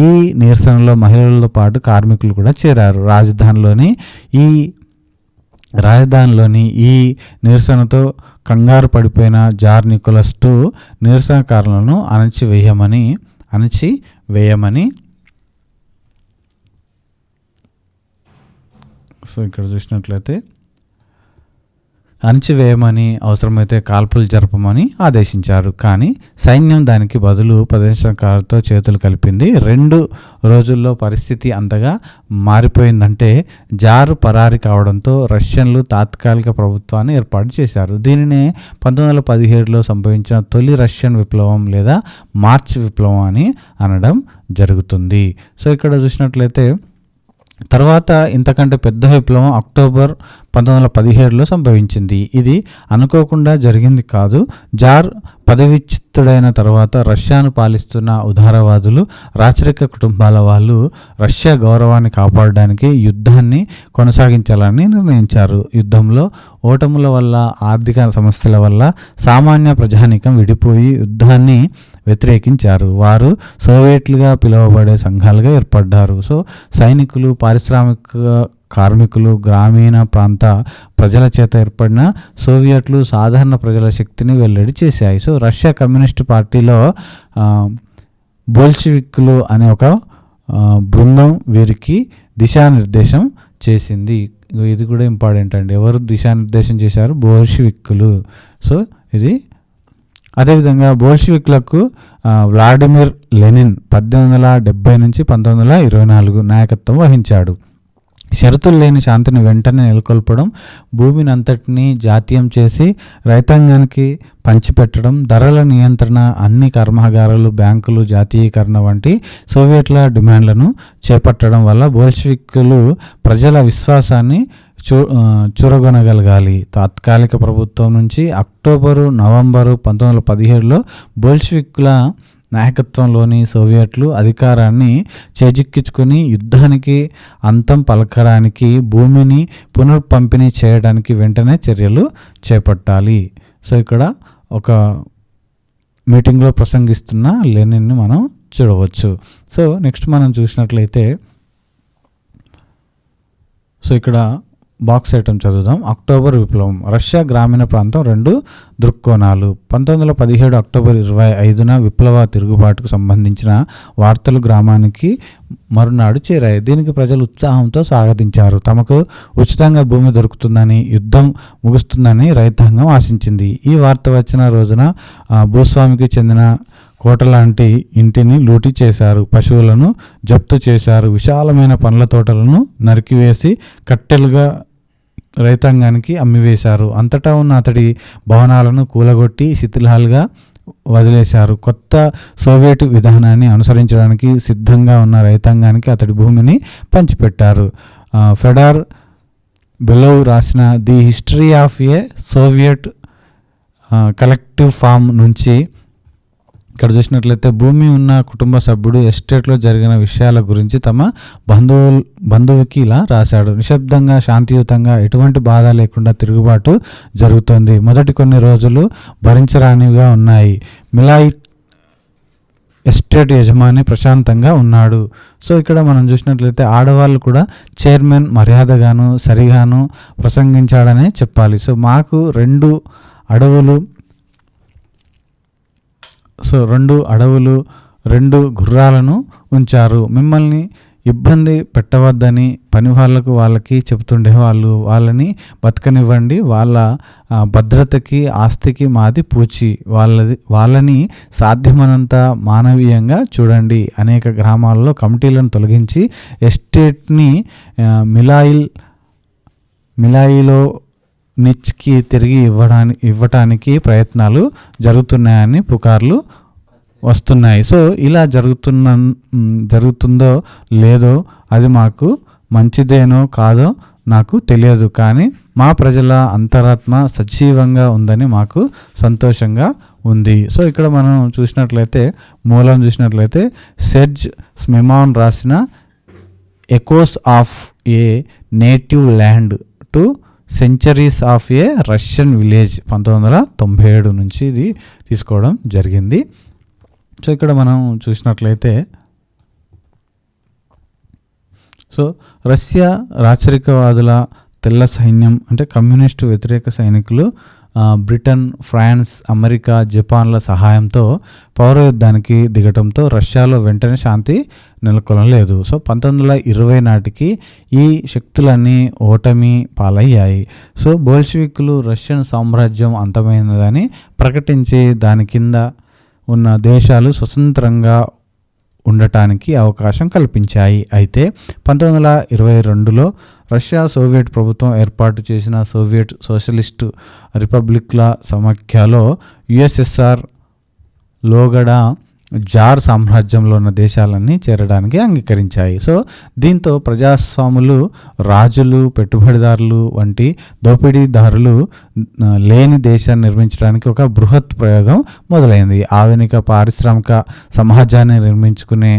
ఈ నిరసనలో మహిళలతో పాటు కార్మికులు కూడా చేరారు. రాజధానిలోని ఈ నిరసనతో కంగారు పడిపోయిన జార్ నికోలస్ II నిరసనకారులను అణచివేయమని సో ఇక్కడ చూసినట్లయితే అణచివేయమని, అవసరమైతే కాల్పులు జరపమని ఆదేశించారు. కానీ సైన్యం దానికి బదులు ప్రదర్శనకారులతో చేతులు కలిపింది. 2 రోజుల్లో పరిస్థితి అంతగా మారిపోయిందంటే జార్ పరారి కావడంతో రష్యన్లు తాత్కాలిక ప్రభుత్వాన్ని ఏర్పాటు చేశారు. దీనినే 1917లో సంభవించిన తొలి రష్యన్ విప్లవం లేదా మార్చ్ విప్లవం అని అనడం జరుగుతుంది. సో ఇక్కడ చూసినట్లయితే తర్వాత ఇంతకంటే పెద్ద విప్లవం అక్టోబర్ 1917లో సంభవించింది. ఇది అనుకోకుండా జరిగింది కాదు. జార్ పదవిచ్యుతుడైన తర్వాత రష్యాను పాలిస్తున్న ఉదారవాదులు, రాచరిక కుటుంబాల వాళ్ళు రష్యా గౌరవాన్ని కాపాడడానికి యుద్ధాన్ని కొనసాగించాలని నిర్ణయించారు. యుద్ధంలో ఓటముల వల్ల, ఆర్థిక సమస్యల వల్ల సామాన్య ప్రజానీకం విడిపోయి యుద్ధాన్ని వ్యతిరేకించారు. వారు సోవియట్లుగా పిలువబడే సంఘాలుగా ఏర్పడ్డారు. సో సైనికులు, పారిశ్రామిక కార్మికులు, గ్రామీణ ప్రాంత ప్రజల చేత ఏర్పడిన సోవియట్లు సాధారణ ప్రజల శక్తిని వెల్లడి చేశాయి. సో రష్యా కమ్యూనిస్ట్ పార్టీలో బోల్షివిక్లు అనే ఒక బృందం వీరికి దిశానిర్దేశం చేసింది. ఇది కూడా ఇంపార్టెంట్ అండి. ఎవరు దిశానిర్దేశం చేశారు? బోల్షివిక్లు. సో ఇది అదేవిధంగా బోల్షివిక్లకు వ్లాడిమిర్ లెనిన్ 1870 నుంచి 1924 నాయకత్వం వహించాడు. షరతులు లేని శాంతిని వెంటనే నెలకొల్పడం, భూమిని అంతటినీ జాతీయం చేసి రైతాంగానికి పంచిపెట్టడం, ధరల నియంత్రణ, అన్ని కర్మాగారాలు, బ్యాంకులు జాతీయీకరణ వంటి సోవియట్ల డిమాండ్లను చేపట్టడం వల్ల బోల్షివిక్లు ప్రజల విశ్వాసాన్ని చూరగొనగలగాలి. తాత్కాలిక ప్రభుత్వం నుంచి అక్టోబరు, నవంబరు 1917లో బోల్షివిక్ల నాయకత్వంలోని సోవియట్లు అధికారాన్ని చేజిక్కించుకొని యుద్ధానికి అంతం పలకడానికి, భూమిని పునర్పంపిణీ చేయడానికి వెంటనే చర్యలు చేపట్టాలి. సో ఇక్కడ ఒక మీటింగ్లో ప్రసంగిస్తున్న లెనిన్ని మనం చూడవచ్చు. సో నెక్స్ట్ మనం చూసినట్లయితే సో ఇక్కడ బాక్స్ ఐటమ్ చదువుదాం. అక్టోబర్ విప్లవం, రష్యా గ్రామీణ ప్రాంతం 2 దృక్కోణాలు. 1917 అక్టోబర్ 25న విప్లవ తిరుగుబాటుకు సంబంధించిన వార్తలు గ్రామానికి మరునాడు చేరాయి. దీనికి ప్రజలు ఉత్సాహంతో స్వాగతించారు. తమకు ఉచితంగా భూమి దొరుకుతుందని, యుద్ధం ముగుస్తుందని రైతాంగం ఆశించింది. ఈ వార్త వచ్చిన రోజున భూస్వామికి చెందిన కోట లాంటి ఇంటిని లూటీ చేశారు, పశువులను జప్తు చేశారు, విశాలమైన పండ్ల తోటలను నరికివేసి కట్టెలుగా రైతాంగానికి అమ్మివేశారు. అంతటా ఉన్న అతడి భవనాలను కూలగొట్టి శిథిలాలుగా వదిలేశారు. కొత్త సోవియట్ విధానాన్ని అనుసరించడానికి సిద్ధంగా ఉన్న రైతాంగానికి అతడి భూమిని పంచిపెట్టారు. ఫెడార్ బెలోవ్ రాసిన the history of a Soviet collective farm నుంచి ఇక్కడ చూసినట్లయితే భూమి ఉన్న కుటుంబ సభ్యుడు ఎస్టేట్లో జరిగిన విషయాల గురించి తమ బంధువుకి ఇలా రాశాడు. నిశ్శబ్దంగా, శాంతియుతంగా, ఎటువంటి బాధ లేకుండా తిరుగుబాటు జరుగుతోంది. మొదటి కొన్ని రోజులు భరించరానివిగా ఉన్నాయి. మిలాయి ఎస్టేట్ యజమాని ప్రశాంతంగా ఉన్నాడు. సో ఇక్కడ మనం చూసినట్లయితే ఆడవాళ్ళు కూడా చైర్మన్ మర్యాదగాను సరిగాను ప్రసంగించాడనే చెప్పాలి. సో మాకు 2 అడవులు 2 గుర్రాలను ఉంచారు. మిమ్మల్ని ఇబ్బంది పెట్టవద్దని పని వాళ్ళకి చెబుతుండే వాళ్ళని బతకనివ్వండి. వాళ్ళ భద్రతకి, ఆస్తికి మాది పూచి. వాళ్ళని సాధ్యమైనంత మానవీయంగా చూడండి. అనేక గ్రామాల్లో కమిటీలను తొలగించి ఎస్టేట్ని మిలాయిలో నిచ్కి తిరిగి ఇవ్వటానికి ప్రయత్నాలు జరుగుతున్నాయని పుకార్లు వస్తున్నాయి. సో ఇలా జరుగుతుందో లేదో అది మాకు మంచిదేనో కాదో నాకు తెలియదు, కానీ మా ప్రజల అంతరాత్మ సజీవంగా ఉందని మాకు సంతోషంగా ఉంది. సో ఇక్కడ మనం చూసినట్లయితే మూలం చూసినట్లయితే సెర్జ్ స్మెమాన్ రాసిన echoes of A native land to centuries of A Russian village 1997 నుంచి ఇది తీసుకోవడం జరిగింది. సో ఇక్కడ మనం చూసినట్లయితే సో రష్యా రాచరికవాదుల తెల్ల సైన్యం అంటే కమ్యూనిస్టు వ్యతిరేక సైనికులు బ్రిటన్, ఫ్రాన్స్, అమెరికా, జపాన్ల సహాయంతో పౌరయుద్ధానికి దిగటంతో రష్యాలో వెంటనే శాంతి నెలకొనలేదు. సో 1920 నాటికి ఈ శక్తులన్నీ ఓటమి పాలయ్యాయి. సో బోల్షివిక్లు రష్యన్ సామ్రాజ్యం అంతమైనదని ప్రకటించి దాని కింద ఉన్న దేశాలు స్వతంత్రంగా ఉండటానికి అవకాశం కల్పించాయి. అయితే 1922లో రష్యా సోవియట్ ప్రభుత్వం ఏర్పాటు చేసిన సోవియట్ సోషలిస్టు రిపబ్లిక్ల సమాఖ్యలో యుఎస్ఎస్ఆర్ లోగడ జార్ సామ్రాజ్యంలో ఉన్న దేశాలన్నీ చేరడానికి అంగీకరించాయి. సో దీంతో ప్రజాస్వాములు, రాజులు, పెట్టుబడిదారులు వంటి దోపిడీదారులు లేని దేశాన్ని నిర్మించడానికి ఒక బృహత్ ప్రయోగం మొదలైంది. ఆధునిక పారిశ్రామిక సమాజాన్ని నిర్మించుకునే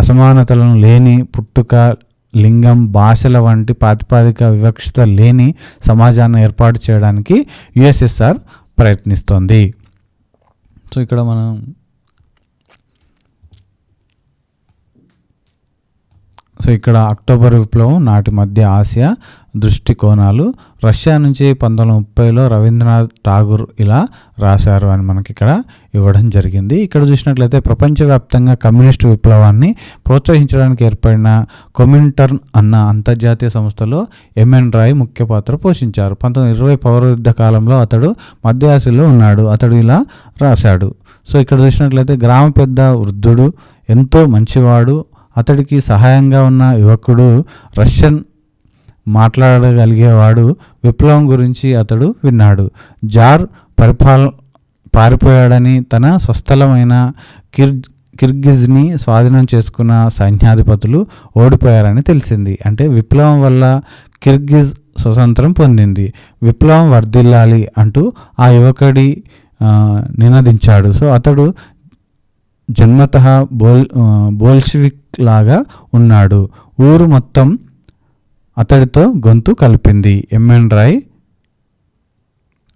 అసమానతలను లేని పుట్టుక, లింగం, భాషల వంటి ప్రాతిపదిక వివక్షత లేని సమాజాన్ని ఏర్పాటు చేయడానికి యుఎస్ఎస్ఆర్ ప్రయత్నిస్తోంది. సో ఇక్కడ మనం అక్టోబర్ విప్లవం నాటి మధ్య ఆసియా దృష్టికోణాలు రష్యా నుంచి 1930లో రవీంద్రనాథ్ ఠాగూర్ ఇలా రాశారు అని మనకి ఇక్కడ ఇవ్వడం జరిగింది. ఇక్కడ చూసినట్లయితే ప్రపంచవ్యాప్తంగా కమ్యూనిస్టు విప్లవాన్ని ప్రోత్సహించడానికి ఏర్పడిన కొమింటర్న్ అన్న అంతర్జాతీయ సంస్థలో ఎంఎన్ రాయ్ ముఖ్య పాత్ర పోషించారు. 1920 పౌరయుద్ధ కాలంలో అతడు మధ్య ఆసియాలో ఉన్నాడు. అతడు ఇలా రాశాడు. సో ఇక్కడ చూసినట్లయితే గ్రామ పెద్ద వృద్ధుడు, ఎంతో మంచివాడు, అతడికి సహాయంగా ఉన్న యువకుడు, రష్యన్ మాట్లాడగలిగేవాడు. విప్లవం గురించి అతడు విన్నాడు. జార్ పారిపోయాడని, తన స్వస్థలమైన కిర్గిజ్ని స్వాధీనం చేసుకున్న సైన్యాధిపతులు ఓడిపోయారని తెలిసింది. అంటే విప్లవం వల్ల కిర్గిజ్ స్వతంత్రం పొందింది, విప్లవం వర్ధిల్లాలి అంటూ ఆ యువకుడి నినదించాడు. సో అతడు జన్మతః బోల్షివిక్ లాగా ఉన్నాడు. ఊరు మొత్తం అతడితో గొంతు కలిపింది. ఎంఎన్ రాయ్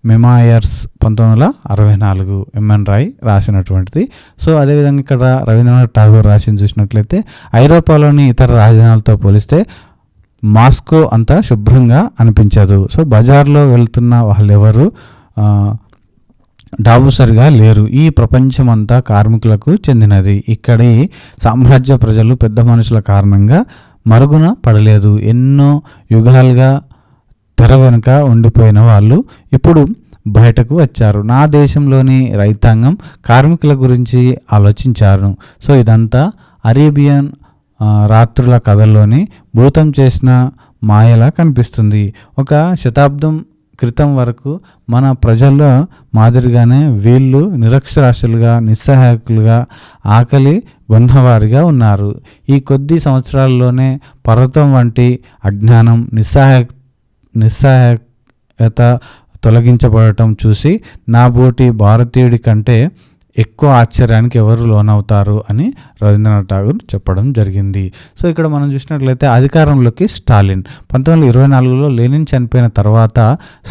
మెమాయర్స్ 1964 ఎంఎన్ రాయ్ రాసినటువంటిది. సో అదేవిధంగా ఇక్కడ రవీంద్రనాథ్ ఠాగూర్ రాసింది చూసినట్లయితే ఐరోపాలోని ఇతర రాజధానులతో పోలిస్తే మాస్కో అంత శుభ్రంగా అనిపించదు. సో బజార్లో వెళ్తున్న వాళ్ళెవరు డాబుసరిగా లేరు. ఈ ప్రపంచమంతా కార్మికులకు చెందినది. ఇక్కడి సామ్రాజ్య ప్రజలు పెద్ద మనుషుల కారణంగా మరుగున పడలేదు. ఎన్నో యుగాలుగా తెర వెనుక ఉండిపోయిన వాళ్ళు ఇప్పుడు బయటకు వచ్చారు. నా దేశంలోని రైతాంగం కార్మికుల గురించి ఆలోచించారు. సో ఇదంతా అరేబియన్ రాత్రుల కథల్లోని భూతం చేసిన మాయలా కనిపిస్తుంది. ఒక శతాబ్దం క్రితం వరకు మన ప్రజల మాదిరిగానే వీళ్ళు నిరక్షరాస్యులుగా, నిస్సహాయకులుగా, ఆకలి గొన్నవారిగా ఉన్నారు. ఈ కొద్ది సంవత్సరాల్లోనే పర్వతం వంటి అజ్ఞానం, నిస్సహాయత తొలగించబడటం చూసి నా బోటి భారతీయుడి కంటే ఎక్కువ ఆశ్చర్యానికి ఎవరు లోనవుతారు అని రవీంద్రనాథ్ ఠాగూర్ చెప్పడం జరిగింది. సో ఇక్కడ మనం చూసినట్లయితే అధికారంలోకి స్టాలిన్ 1924లో లెనిన్ చనిపోయిన తర్వాత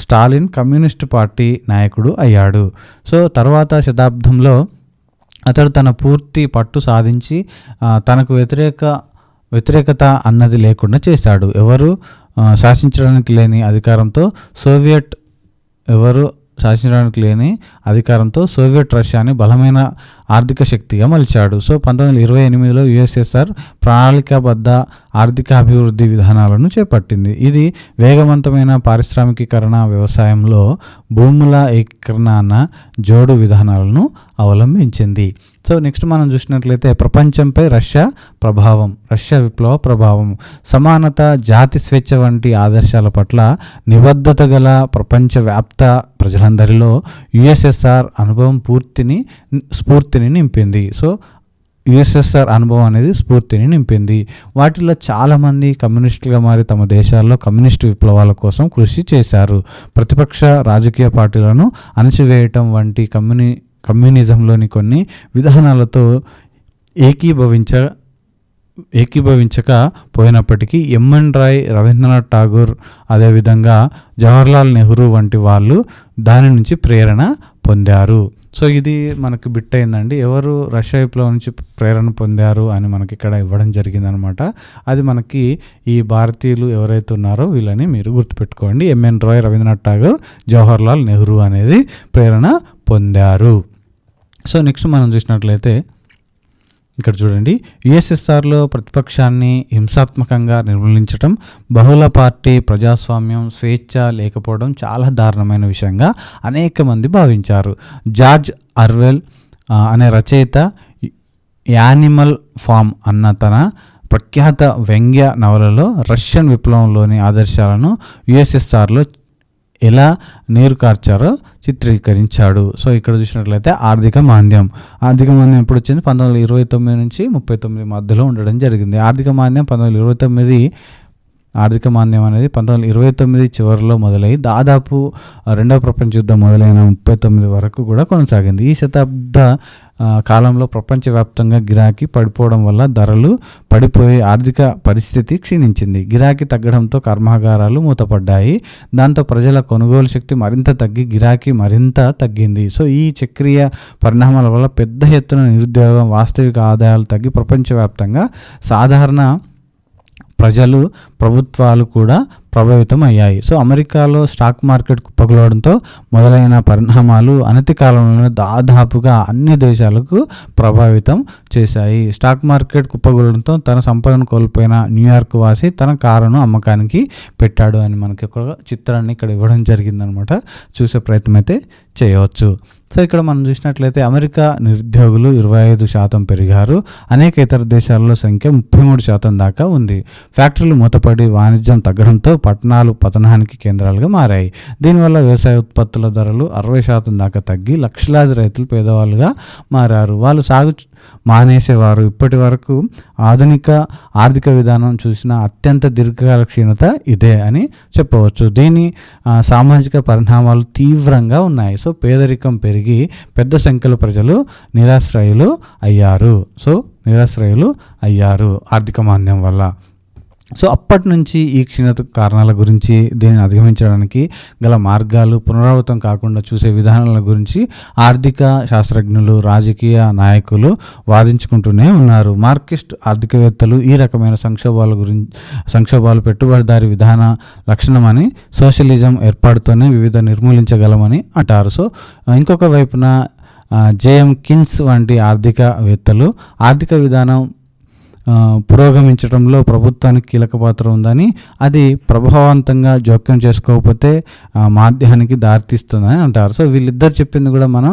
స్టాలిన్ కమ్యూనిస్టు పార్టీ నాయకుడు అయ్యాడు. సో తర్వాత శతాబ్దంలో అతడు తన పూర్తి పట్టు సాధించి తనకు వ్యతిరేకత అన్నది లేకుండా చేశాడు. ఎవరు శాసించడానికి లేని అధికారంతో సోవియట్ రష్యాని బలమైన ఆర్థిక శక్తిగా మలిచాడు. సో 1928లో యుఎస్ఎస్ఆర్ ప్రణాళికాబద్ధ ఆర్థిక అభివృద్ధి విధానాలను చేపట్టింది. ఇది వేగవంతమైన పారిశ్రామికీకరణ, వ్యవసాయంలో భూముల ఏకీకరణ, జోడు విధానాలను అవలంబించింది. సో నెక్స్ట్ మనం చూసినట్లయితే ప్రపంచంపై రష్యా విప్లవ ప్రభావం, సమానత, జాతి స్వేచ్ఛ వంటి ఆదర్శాల పట్ల నిబద్ధత గల ప్రపంచవ్యాప్త ప్రజలందరిలో యుఎస్ఎస్ఆర్ అనుభవం స్ఫూర్తిని నింపింది. సో యుఎస్ఎస్ఆర్ అనుభవం అనేది స్ఫూర్తిని నింపింది. వాటిలో చాలామంది కమ్యూనిస్టులుగా మారి తమ దేశాల్లో కమ్యూనిస్టు విప్లవాల కోసం కృషి చేశారు. ప్రతిపక్ష రాజకీయ పార్టీలను అణచివేయటం వంటి కమ్యూనిజంలోని కొన్ని విధానాలతో ఏకీభవించక పోయినప్పటికీ ఎంఎన్ రాయ్, రవీంద్రనాథ్ ఠాగూర్, అదేవిధంగా జవహర్లాల్ నెహ్రూ వంటి వాళ్ళు దాని నుంచి ప్రేరణ పొందారు. సో ఇది మనకు బిట్ అయిందండి. ఎవరు రష్యా విప్లవం నుంచి ప్రేరణ పొందారు అని మనకి ఇక్కడ ఇవ్వడం జరిగిందనమాట. అది మనకి ఈ భారతీయులు ఎవరైతే ఉన్నారో వీళ్ళని మీరు గుర్తుపెట్టుకోండి. ఎంఎన్ రాయ్, రవీంద్రనాథ్ ఠాగూర్, జవహర్లాల్ నెహ్రూ అనేది ప్రేరణ పొందారు. సో నెక్స్ట్ మనం చూసినట్లయితే ఇక్కడ చూడండి, యుఎస్ఎస్ఆర్లో ప్రతిపక్షాన్ని హింసాత్మకంగా నిర్మూలించడం, బహుళ పార్టీ ప్రజాస్వామ్యం, స్వేచ్ఛ లేకపోవడం చాలా దారుణమైన విషయంగా అనేక మంది భావించారు. జార్జ్ ఆర్వెల్ అనే రచయిత యానిమల్ ఫామ్ అన్న తన ప్రఖ్యాత వ్యంగ్య నవలలో రష్యన్ విప్లవంలోని ఆదర్శాలను యుఎస్ఎస్ఆర్లో ఎలా నీరు కార్చారో చిత్రీకరించాడు. సో ఇక్కడ చూసినట్లయితే ఆర్థిక మాంద్యం ఎప్పుడు వచ్చింది? 1929 నుంచి 39 మధ్యలో ఉండడం జరిగింది. ఆర్థిక మాంద్యం అనేది 1929 చివరిలో మొదలై దాదాపు రెండవ ప్రపంచ యుద్ధం మొదలైన 39 వరకు కూడా కొనసాగింది. ఈ శతాబ్ద కాలంలో ప్రపంచవ్యాప్తంగా గిరాకీ పడిపోవడం వల్ల ధరలు పడిపోయి ఆర్థిక పరిస్థితి క్షీణించింది. గిరాకీ తగ్గడంతో కర్మాగారాలు మూతపడ్డాయి. దాంతో ప్రజల కొనుగోలు శక్తి మరింత తగ్గి గిరాకీ మరింత తగ్గింది. సో ఈ చక్రీయ పరిణామాల వల్ల పెద్ద ఎత్తున నిరుద్యోగం, వాస్తవిక ఆదాయాలు తగ్గి ప్రపంచవ్యాప్తంగా సాధారణ ప్రజలు, ప్రభుత్వాలు కూడా ప్రభావితం అయ్యాయి. సో అమెరికాలో స్టాక్ మార్కెట్ కుప్పకూలడంతో మొదలైన పరిణామాలు అనతి కాలంలో దాదాపుగా అన్ని దేశాలకు ప్రభావితం చేశాయి. స్టాక్ మార్కెట్ కుప్పకూలడంతో తన సంపదను కోల్పోయిన న్యూయార్క్ వాసి తన కారును అమ్మకానికి పెట్టాడు అని మనకి ఒక చిత్రాన్ని ఇక్కడ ఇవ్వడం జరిగిందనమాట. చూసే ప్రయత్నం అయితే చేయవచ్చు. సో ఇక్కడ మనం చూసినట్లయితే అమెరికా నిరుద్యోగులు 25% పెరిగారు. అనేక ఇతర దేశాల్లో సంఖ్య 33% దాకా ఉంది. ఫ్యాక్టరీలు మూతపడి వాణిజ్యం తగ్గడంతో పట్టణాలు పతనానికి కేంద్రాలుగా మారాయి. దీనివల్ల వ్యవసాయ ఉత్పత్తుల ధరలు 60% దాకా తగ్గి లక్షలాది రైతులు పేదవాళ్ళుగా మారారు. వాళ్ళు సాగు మానేసేవారు. ఇప్పటి వరకు ఆధునిక ఆర్థిక విధానం చూసిన అత్యంత దీర్ఘకాల క్షీణత ఇదే అని చెప్పవచ్చు. దీని సామాజిక పరిణామాలు తీవ్రంగా ఉన్నాయి. సో పేదరికం పెరిగి పెద్ద సంఖ్యలో ప్రజలు నిరాశ్రయులు అయ్యారు ఆర్థిక మాంద్యం వల్ల. సో అప్పటి నుంచి ఈ క్షీణత కారణాల గురించి, దీనిని అధిగమించడానికి గల మార్గాలు, పునరావృతం కాకుండా చూసే విధానాల గురించి ఆర్థిక శాస్త్రజ్ఞులు, రాజకీయ నాయకులు వాదించుకుంటూనే ఉన్నారు. మార్క్సిస్ట్ ఆర్థికవేత్తలు ఈ రకమైన సంక్షోభాలు పెట్టుబడిదారీ విధాన లక్షణమని, సోషలిజం ఏర్పాటుతోనే వివిధ నిర్మూలించగలమని అంటారు. సో ఇంకొక వైపున జేఎం కిన్స్ వంటి ఆర్థికవేత్తలు ఆర్థిక విధానం పురోగమించడంలో ప్రభుత్వానికి కీలక పాత్ర ఉందని, అది ప్రభావవంతంగా జోక్యం చేసుకోకపోతే మాధ్యానికి దారితీస్తుందని అంటారు. సో వీళ్ళిద్దరు చెప్పింది కూడా మనం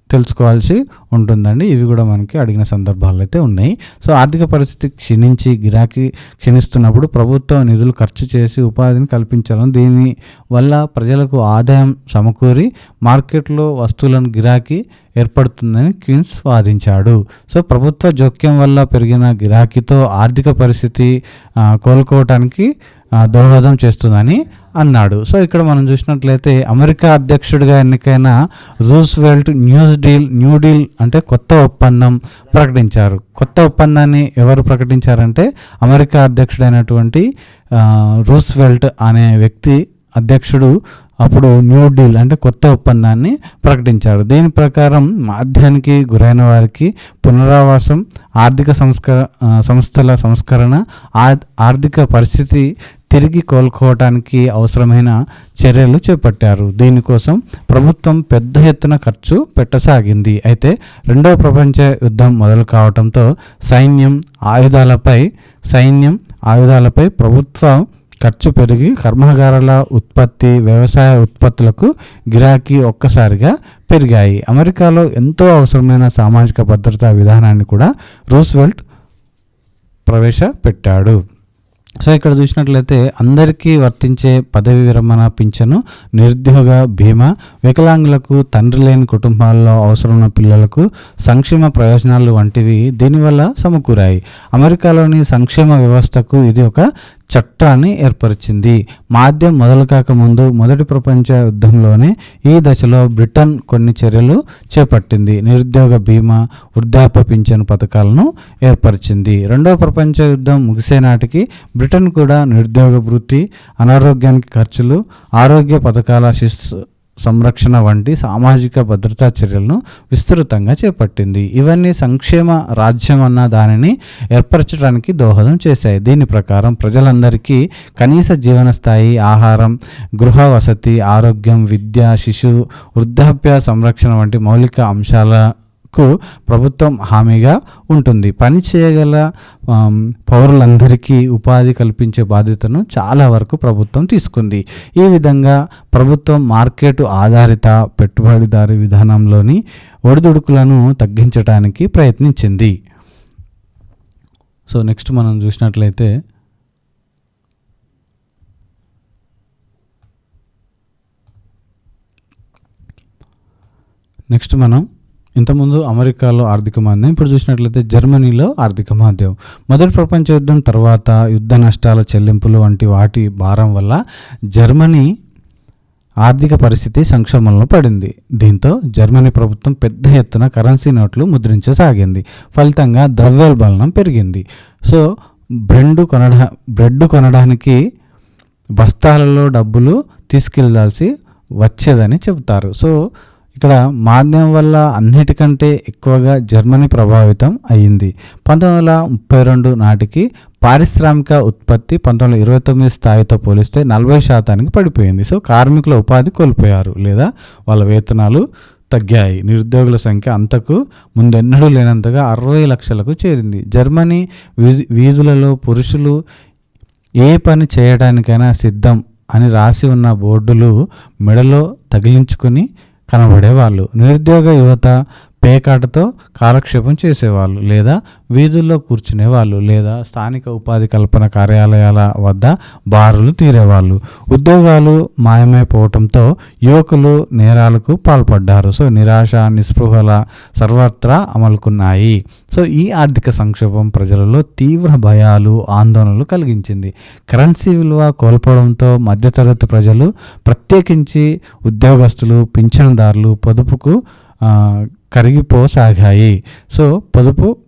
తెలుసుకోవాల్సి ఉంటుందండి. ఇవి కూడా మనకి అడిగిన సందర్భాలు అయితే ఉన్నాయి. సో ఆర్థిక పరిస్థితి క్షీణించి గిరాకీ క్షీణిస్తున్నప్పుడు ప్రభుత్వం నిధులు ఖర్చు చేసి ఉపాధిని కల్పించాలని, దీని వల్ల ప్రజలకు ఆదాయం సమకూరి మార్కెట్లో వస్తువులను గిరాకీ ఏర్పడుతుందని క్విన్స్ వాదించాడు. సో ప్రభుత్వ జోక్యం వల్ల పెరిగిన గిరాకీతో ఆర్థిక పరిస్థితి కోలుకోవటానికి దోహదం చేస్తుందని అన్నాడు. సో ఇక్కడ మనం చూసినట్లయితే అమెరికా అధ్యక్షుడిగా ఎన్నికైన రూస్వెల్ట్ న్యూ డీల్ అంటే కొత్త ఒప్పందం ప్రకటించారు. కొత్త ఒప్పందాన్ని ఎవరు ప్రకటించారంటే అమెరికా అధ్యక్షుడైనటువంటి రూస్వెల్ట్ అనే వ్యక్తి, అధ్యక్షుడు అప్పుడు న్యూ డీల్ అంటే కొత్త ఒప్పందాన్ని ప్రకటించాడు. దీని ప్రకారం మాధ్యానికి గురైన వారికి పునరావాసం, ఆర్థిక సంస్థల సంస్కరణ, ఆర్థిక పరిస్థితి తిరిగి కోలుకోవటానికి అవసరమైన చర్యలు చేపట్టారు. దీనికోసం ప్రభుత్వం పెద్ద ఎత్తున ఖర్చు పెట్టసాగింది. అయితే రెండవ ప్రపంచ యుద్ధం మొదలు కావడంతో సైన్యం ఆయుధాలపై ప్రభుత్వ ఖర్చు పెరిగి కర్మాగారాల ఉత్పత్తి, వ్యవసాయ ఉత్పత్తులకు గిరాకీ ఒక్కసారిగా పెరిగాయి. అమెరికాలో ఎంతో అవసరమైన సామాజిక భద్రతా విధానాన్ని కూడా రూస్వెల్ట్ ప్రవేశపెట్టాడు. సో ఇక్కడ చూసినట్లయితే అందరికీ వర్తించే పదవి విరమణ పింఛను, నిరుద్యోగ బీమా, వికలాంగులకు, తండ్రి లేని కుటుంబాల్లో అవసరమైన పిల్లలకు సంక్షేమ ప్రయోజనాలు వంటివి దీనివల్ల సమకూరాయి. అమెరికాలోని సంక్షేమ వ్యవస్థకు ఇది ఒక చట్టాన్ని ఏర్పరిచింది. మాధ్యం మొదలు కాకముందు మొదటి ప్రపంచ యుద్ధంలోనే ఈ దశలో బ్రిటన్ కొన్ని చర్యలు చేపట్టింది. నిరుద్యోగ బీమా, వృద్ధాప్య పింఛను పథకాలను ఏర్పరిచింది. రెండవ ప్రపంచ యుద్ధం ముగిసే నాటికి బ్రిటన్ కూడా నిరుద్యోగ వృత్తి, అనారోగ్యానికి ఖర్చులు, ఆరోగ్య పథకాల సంరక్షణ వంటి సామాజిక భద్రతా చర్యలను విస్తృతంగా చేపట్టింది. ఇవన్నీ సంక్షేమ రాజ్యం అన్న దానిని ఏర్పరచడానికి దోహదం చేశాయి. దీని ప్రకారం ప్రజలందరికీ కనీస జీవన స్థాయి, ఆహారం, గృహ వసతి, ఆరోగ్యం, విద్య, శిశు వృద్ధాప్య సంరక్షణ వంటి మౌలిక అంశాలకు ప్రభుత్వం హామీగా ఉంటుంది. పని చేయగల పౌరులందరికీ ఉపాధి కల్పించే బాధ్యతను చాలా వరకు ప్రభుత్వం తీసుకుంది. ఈ విధంగా ప్రభుత్వం మార్కెట్ ఆధారిత పెట్టుబడిదారీ విధానంలోని ఒడిదుడుకులను తగ్గించడానికి ప్రయత్నించింది. సో నెక్స్ట్ మనం చూసినట్లయితే మనం ఇంతకుముందు అమెరికాలో ఆర్థిక మాంద్యం, ఇప్పుడు చూసినట్లయితే జర్మనీలో ఆర్థిక మాంద్యం. మొదటి ప్రపంచ యుద్ధం తర్వాత యుద్ధ నష్టాల చెల్లింపులు వంటి వాటి భారం వల్ల జర్మనీ ఆర్థిక పరిస్థితి సంక్షోభంలో పడింది. దీంతో జర్మనీ ప్రభుత్వం పెద్ద ఎత్తున కరెన్సీ నోట్లు ముద్రించసాగింది. ఫలితంగా ద్రవ్యోల్బణం పెరిగింది. సో బ్రెడ్ కొనడానికి బస్తాలలో డబ్బులు తీసుకెళ్లాల్సి వచ్చేదని చెబుతారు. సో ఇక్కడ మాంద్యం వల్ల అన్నిటికంటే ఎక్కువగా జర్మనీ ప్రభావితం అయ్యింది. 1932 నాటికి పారిశ్రామిక ఉత్పత్తి 1929 స్థాయితో పోలిస్తే 40% పడిపోయింది. సో కార్మికుల ఉపాధి కోల్పోయారు లేదా వాళ్ళ వేతనాలు తగ్గాయి. నిరుద్యోగుల సంఖ్య అంతకు ముందెన్నడూ లేనంతగా 60 లక్షలకు చేరింది. జర్మనీ వీధులలో పురుషులు ఏ పని చేయడానికైనా సిద్ధం అని రాసి ఉన్న బోర్డులు మెడలో తగిలించుకుని కనబడేవాళ్ళు. నిరుద్యోగ యువత పేకాటతో కాలక్షేపం చేసేవాళ్ళు లేదా వీధుల్లో కూర్చునేవాళ్ళు లేదా స్థానిక ఉపాధి కల్పన కార్యాలయాల వద్ద బారులు తీరేవాళ్ళు. ఉద్యోగాలు మాయమైపోవడంతో యువకులు నేరాలకు పాల్పడ్డారు. సో నిరాశ, నిస్పృహల సర్వత్రా అమలుకున్నాయి. సో ఈ ఆర్థిక సంక్షోభం ప్రజలలో తీవ్ర భయాలు, ఆందోళనలు కలిగించింది. కరెన్సీ విలువ కోల్పోవడంతో మధ్యతరగతి ప్రజలు, ప్రత్యేకించి ఉద్యోగస్తులు, పింఛనుదారులు పొదుపుకు కరిగిపోసాగాయి. సో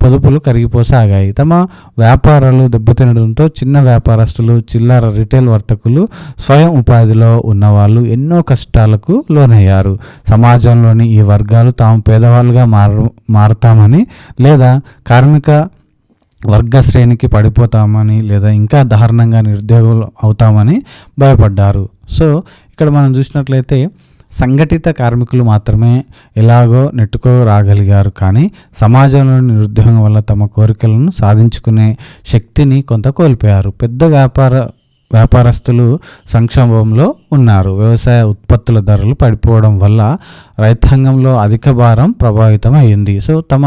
పొదుపులు కరిగిపోసాగాయి. తమ వ్యాపారాలు దెబ్బతినడంతో చిన్న వ్యాపారస్తులు, చిల్లర రిటైల్ వర్తకులు, స్వయం ఉపాధిలో ఉన్నవాళ్ళు ఎన్నో కష్టాలకు లోనయ్యారు. సమాజంలోని ఈ వర్గాలు తాము పేదవాళ్ళుగా మారతామని లేదా కార్మిక వర్గ శ్రేణికి పడిపోతామని లేదా ఇంకా దారుణంగా నిరుద్యోగులు అవుతామని భయపడ్డారు. సో ఇక్కడ మనం చూసినట్లయితే సంఘటిత కార్మికులు మాత్రమే ఎలాగో నెట్టుకోరాగలిగారు. కానీ సమాజంలోని నిరుద్యోగం వల్ల తమ కోరికలను సాధించుకునే శక్తిని కొంత కోల్పోయారు. పెద్ద వ్యాపారస్తులు సంక్షోభంలో ఉన్నారు. వ్యవసాయ ఉత్పత్తుల ధరలు పడిపోవడం వల్ల రైతాంగంలో అధిక భారం ప్రభావితం అయ్యింది. సో తమ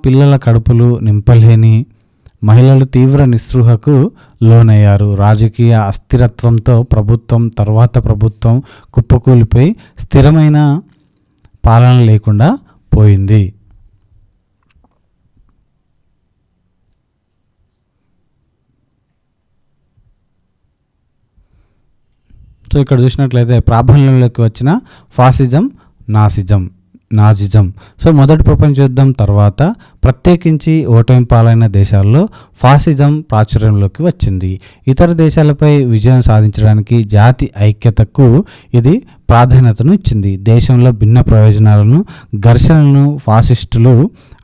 పిల్లల కడుపులు నింపలేని మహిళలు తీవ్ర నిస్పృహకు లోనయ్యారు. రాజకీయ అస్థిరత్వంతో ప్రభుత్వం కుప్పకూలిపోయి స్థిరమైన పాలన లేకుండా పోయింది. సో ఇక్కడ చూసినట్లయితే ప్రాబల్యంలోకి వచ్చిన ఫాసిజం, నాజిజం. సో మొదటి ప్రపంచ యుద్ధం తర్వాత ప్రత్యేకించి ఓటమి పాలైన దేశాల్లో ఫాసిజం ప్రాచుర్యంలోకి వచ్చింది. ఇతర దేశాలపై విజయం సాధించడానికి జాతి ఐక్యతకు ఇది ప్రాధాన్యతను ఇచ్చింది. దేశంలో భిన్న ప్రయోజనాలను, ఘర్షణలను ఫాసిస్టులు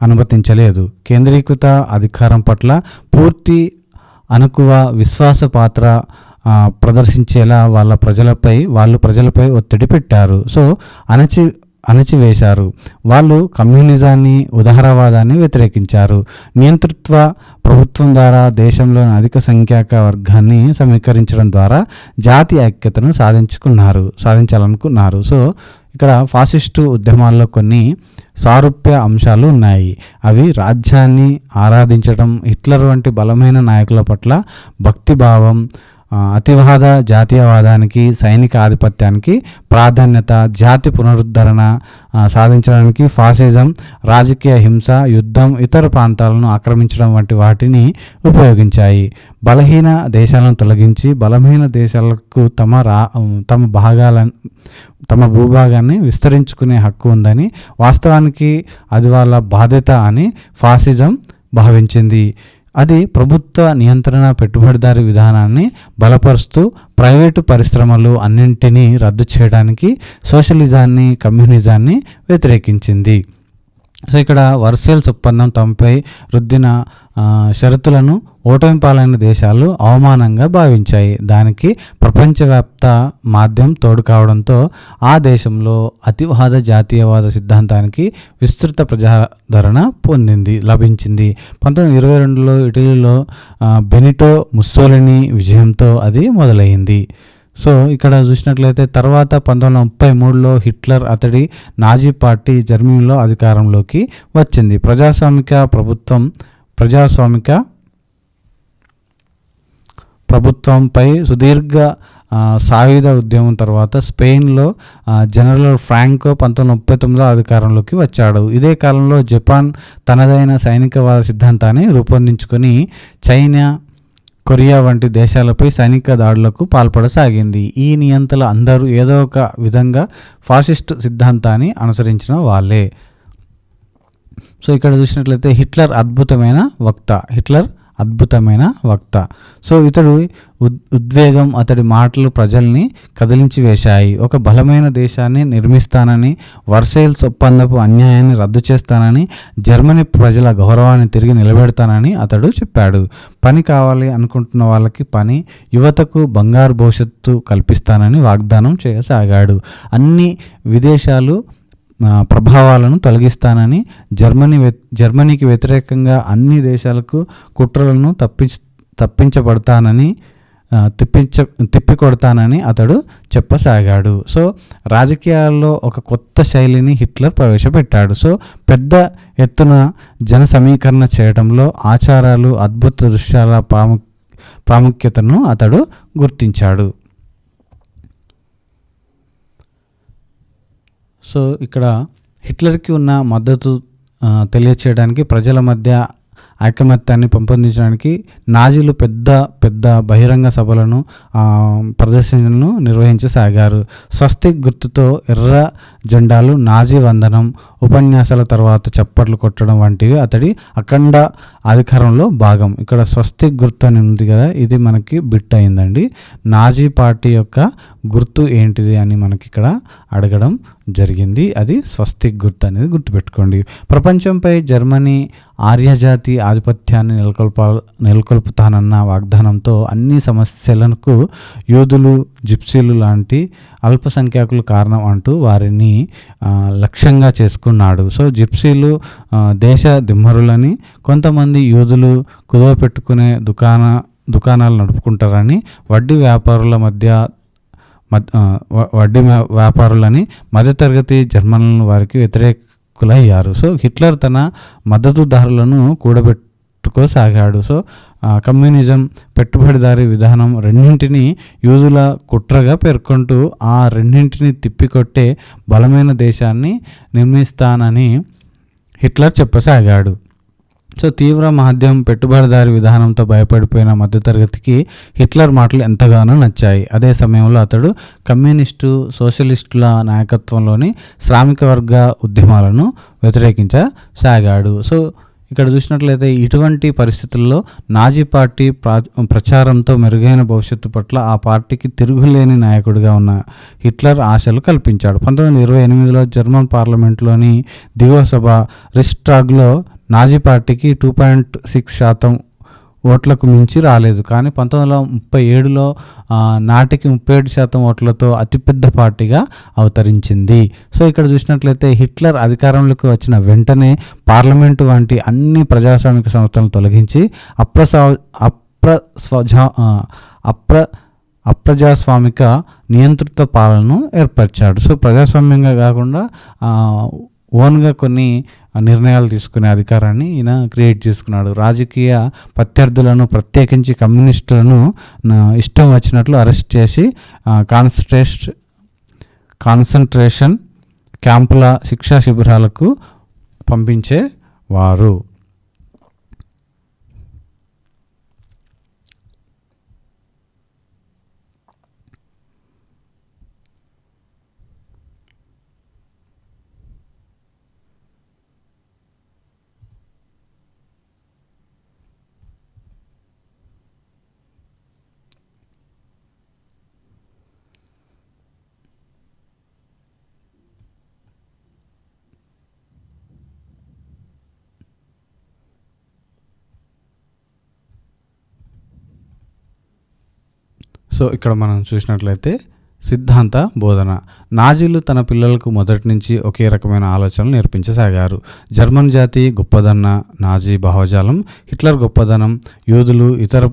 అనుమతించలేదు. కేంద్రీకృత అధికారం పట్ల పూర్తి అణకువ, విశ్వాసపాత్ర ప్రదర్శించేలా వాళ్ళు ప్రజలపై ఒత్తిడి పెట్టారు. సో అణచివేశారు. వాళ్ళు కమ్యూనిజాన్ని, ఉదారవాదాన్ని వ్యతిరేకించారు. నియంతృత్వ ప్రభుత్వం ద్వారా దేశంలోని అధిక సంఖ్యాక వర్గాన్ని సమీకరించడం ద్వారా జాతి ఐక్యతను సాధించాలనుకున్నారు. సో ఇక్కడ ఫాసిస్టు ఉద్యమాల్లో కొన్ని సారూప్య అంశాలు ఉన్నాయి. అవి రాజ్యాన్ని ఆరాధించడం, హిట్లర్ వంటి బలమైన నాయకుల పట్ల భక్తిభావం, అతివాద జాతీయవాదానికి, సైనిక ఆధిపత్యానికి ప్రాధాన్యత, జాతి పునరుద్ధరణ సాధించడానికి ఫాసిజం, రాజకీయ హింస, యుద్ధం, ఇతర ప్రాంతాలను ఆక్రమించడం వంటి వాటిని ఉపయోగించాయి. బలహీన దేశాలను తొలగించి బలమైన దేశాలకు తమ భూభాగాన్ని విస్తరించుకునే హక్కు ఉందని, వాస్తవానికి అది వాళ్ళ బాధ్యత అని ఫాసిజం భావించింది. అది ప్రభుత్వ నియంత్రణ పెట్టుబడిదారీ విధానాన్ని బలపరుస్తూ ప్రైవేటు పరిశ్రమలు అన్నింటినీ రద్దు చేయడానికి సోషలిజాన్ని, కమ్యూనిజాన్ని వ్యతిరేకించింది. సో ఇక్కడ వర్సేల్స్ ఒప్పందం తమపై రుద్దిన షరతులను ఓటమి పాలైన దేశాలు అవమానంగా భావించాయి. దానికి ప్రపంచవ్యాప్త మాధ్యం తోడు కావడంతో ఆ దేశంలో అతివాద జాతీయవాద సిద్ధాంతానికి విస్తృత ప్రజాదరణ లభించింది. 1922లో ఇటలీలో బెనిటో ముస్సోలిని విజయంతో అది మొదలైంది. సో ఇక్కడ చూసినట్లయితే తర్వాత 1933లో హిట్లర్ అతడి నాజీ పార్టీ జర్మనీలో అధికారంలోకి వచ్చింది. ప్రజాస్వామిక ప్రభుత్వంపై సుదీర్ఘ సాయుధ ఉద్యమం తర్వాత స్పెయిన్లో జనరల్ ఫ్రాంకో 1939లో అధికారంలోకి వచ్చాడు. ఇదే కాలంలో జపాన్ తనదైన సైనికవాద సిద్ధాంతాన్ని రూపొందించుకొని చైనా, కొరియా వంటి దేశాలపై సైనిక దాడులకు పాల్పడసాగింది. ఈ నియంతలు అందరూ ఏదో ఒక విధంగా ఫాసిస్ట్ సిద్ధాంతాన్ని అనుసరించిన వాళ్ళే. సో ఇక్కడ చూసినట్లయితే హిట్లర్ అద్భుతమైన వక్త. సో ఇతడు ఉద్వేగం, అతడి మాటలు ప్రజల్ని కదిలించి వేశాయి. ఒక బలమైన దేశాన్ని నిర్మిస్తానని, వర్సేల్స్ ఒప్పందపు అన్యాయాన్ని రద్దు చేస్తానని, జర్మనీ ప్రజల గౌరవాన్ని తిరిగి నిలబెడతానని అతడు చెప్పాడు. పని కావాలి అనుకుంటున్న వాళ్ళకి పని, యువతకు బంగారు భవిష్యత్తు కల్పిస్తానని వాగ్దానం చేయసాగాడు. అన్ని విదేశాలు ప్రభావాలను తొలగిస్తానని, జర్మనీకి వ్యతిరేకంగా అన్ని దేశాలకు కుట్రలను తిప్పికొడతానని అతడు చెప్పసాగాడు. సో రాజకీయాల్లో ఒక కొత్త శైలిని హిట్లర్ ప్రవేశపెట్టాడు. సో పెద్ద ఎత్తున జన సమీకరణ చేయడంలో ఆచారాలు, అద్భుత దృశ్యాల ప్రాముఖ్యతను అతడు గుర్తించాడు. సో ఇక్కడ హిట్లర్కి ఉన్న మద్దతు తెలియచేయడానికి, ప్రజల మధ్య ఐకమత్యాన్ని పెంపొందించడానికి నాజీలు పెద్ద బహిరంగ సభలను, ప్రదర్శనలను నిర్వహించసాగారు. స్వస్తిక్ గుర్తుతో ఎర్ర జెండాలు, నాజీ వందనం, ఉపన్యాసాల తర్వాత చప్పట్లు కొట్టడం వంటివి అతడి అఖండ అధికారంలో భాగం. ఇక్కడ స్వస్తిక్ గుర్తు అని ఉంది కదా, ఇది మనకి బిట్ అయిందండి. నాజీ పార్టీ యొక్క గుర్తు ఏంటిది అని మనకి ఇక్కడ అడగడం జరిగింది. అది స్వస్తిక్ గుర్తు అనేది గుర్తుపెట్టుకోండి. ప్రపంచంపై జర్మనీ ఆర్యజాతి ఆధిపత్యాన్ని నెలకొల్పుతానన్న వాగ్దానంతో అన్ని సమస్యలకు యూదులు, జిప్సీలు లాంటి అల్పసంఖ్యాకులు కారణం అంటూ వారిని లక్ష్యంగా చేసుకున్నాడు. సో జిప్సీలు దేశ దిమ్మరులని, కొంతమంది యూదులు కుదవ పెట్టుకునే దుకాణాలు నడుపుకుంటారని, వడ్డీ వ్యాపారులని మధ్యతరగతి జర్మన్లను వారికి వ్యతిరేకులయ్యారు. సో హిట్లర్ తన మద్దతుదారులను కూడబెట్టుకోసాగాడు. సో కమ్యూనిజం, పెట్టుబడిదారీ విధానం రెండింటినీ యూదుల కుట్రగా పేర్కొంటూ ఆ రెండింటిని తిప్పికొట్టే బలమైన దేశాన్ని నిర్మిస్తానని హిట్లర్ చెప్పసాగాడు. సో తీవ్ర మాధ్యం, పెట్టుబడిదారీ విధానంతో భయపడిపోయిన మధ్యతరగతికి హిట్లర్ మాటలు ఎంతగానో నచ్చాయి. అదే సమయంలో అతడు కమ్యూనిస్టు, సోషలిస్టుల నాయకత్వంలోని శ్రామిక వర్గ ఉద్యమాలను వ్యతిరేకించసాగాడు. సో ఇక్కడ చూసినట్లయితే ఇటువంటి పరిస్థితుల్లో నాజీ పార్టీ ప్రచారంతో మెరుగైన భవిష్యత్తు పట్ల ఆ పార్టీకి తిరుగులేని నాయకుడిగా ఉన్న హిట్లర్ ఆశలు కల్పించాడు. 1928లో జర్మన్ పార్లమెంట్లోని దిగువ సభ రిస్టాగ్లో నాజీ పార్టీకి 2.6% ఓట్లకు మించి రాలేదు. కానీ 1937లో నాటికి 37% ఓట్లతో అతిపెద్ద పార్టీగా అవతరించింది. సో ఇక్కడ చూసినట్లయితే హిట్లర్ అధికారంలోకి వచ్చిన వెంటనే పార్లమెంటు వంటి అన్ని ప్రజాస్వామిక సంస్థలను తొలగించి అప్రజాస్వామిక నియంత్రిత పాలనను ఏర్పరిచాడు. సో ప్రజాస్వామ్యంగా కాకుండా ఓన్గా కొన్ని నిర్ణయాలు తీసుకునే అధికారాన్ని ఈయన క్రియేట్ చేసుకున్నాడు. రాజకీయ ప్రత్యర్థులను, ప్రత్యేకించి కమ్యూనిస్టులను ఇష్టం వచ్చినట్లు అరెస్ట్ చేసి కాన్సన్ట్రేషన్ క్యాంపుల, శిక్షా శిబిరాలకు పంపించేవారు. సో ఇక్కడ మనం చూసినట్లయితే సిద్ధాంత బోధన. నాజీలు తన పిల్లలకు మొదటి నుంచి ఒకే రకమైన ఆలోచనలు నేర్పించసాగారు. జర్మన్ జాతి గొప్పదన్న నాజీ భావజాలం, హిట్లర్ గొప్పదనం, యూదులు, ఇతర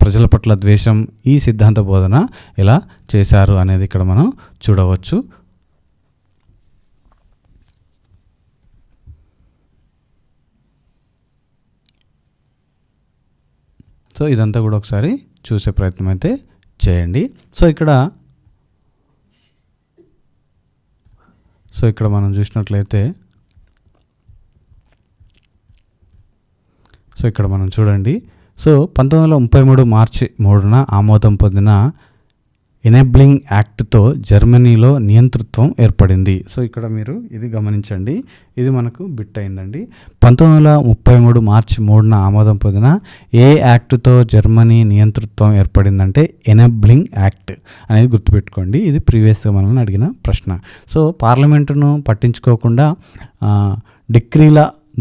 ప్రజల పట్ల ద్వేషం ఈ సిద్ధాంత బోధన ఎలా చేశారు అనేది ఇక్కడ మనం చూడవచ్చు. సో ఇదంతా కూడా ఒకసారి చూసే ప్రయత్నం అయితే చేయండి. సో ఇక్కడ మనం చూసినట్లయితే ఇక్కడ మనం చూడండి. 1933 మార్చి 3న ఆమోదం పొందిన ఎనేబ్లింగ్ యాక్ట్తో జర్మనీలో నియంతృత్వం ఏర్పడింది. సో ఇక్కడ మీరు ఇది గమనించండి, ఇది మనకు బిట్ అయిందండి. 1933 మార్చి 3న ఆమోదం పొందిన ఏ యాక్ట్తో జర్మనీ నియంతృత్వం ఏర్పడిందంటే ఎనేబ్లింగ్ యాక్ట్ అనేది గుర్తుపెట్టుకోండి. ఇది ప్రీవియస్గా మనం అడిగిన ప్రశ్న. సో పార్లమెంటును పట్టించుకోకుండా డిక్రీల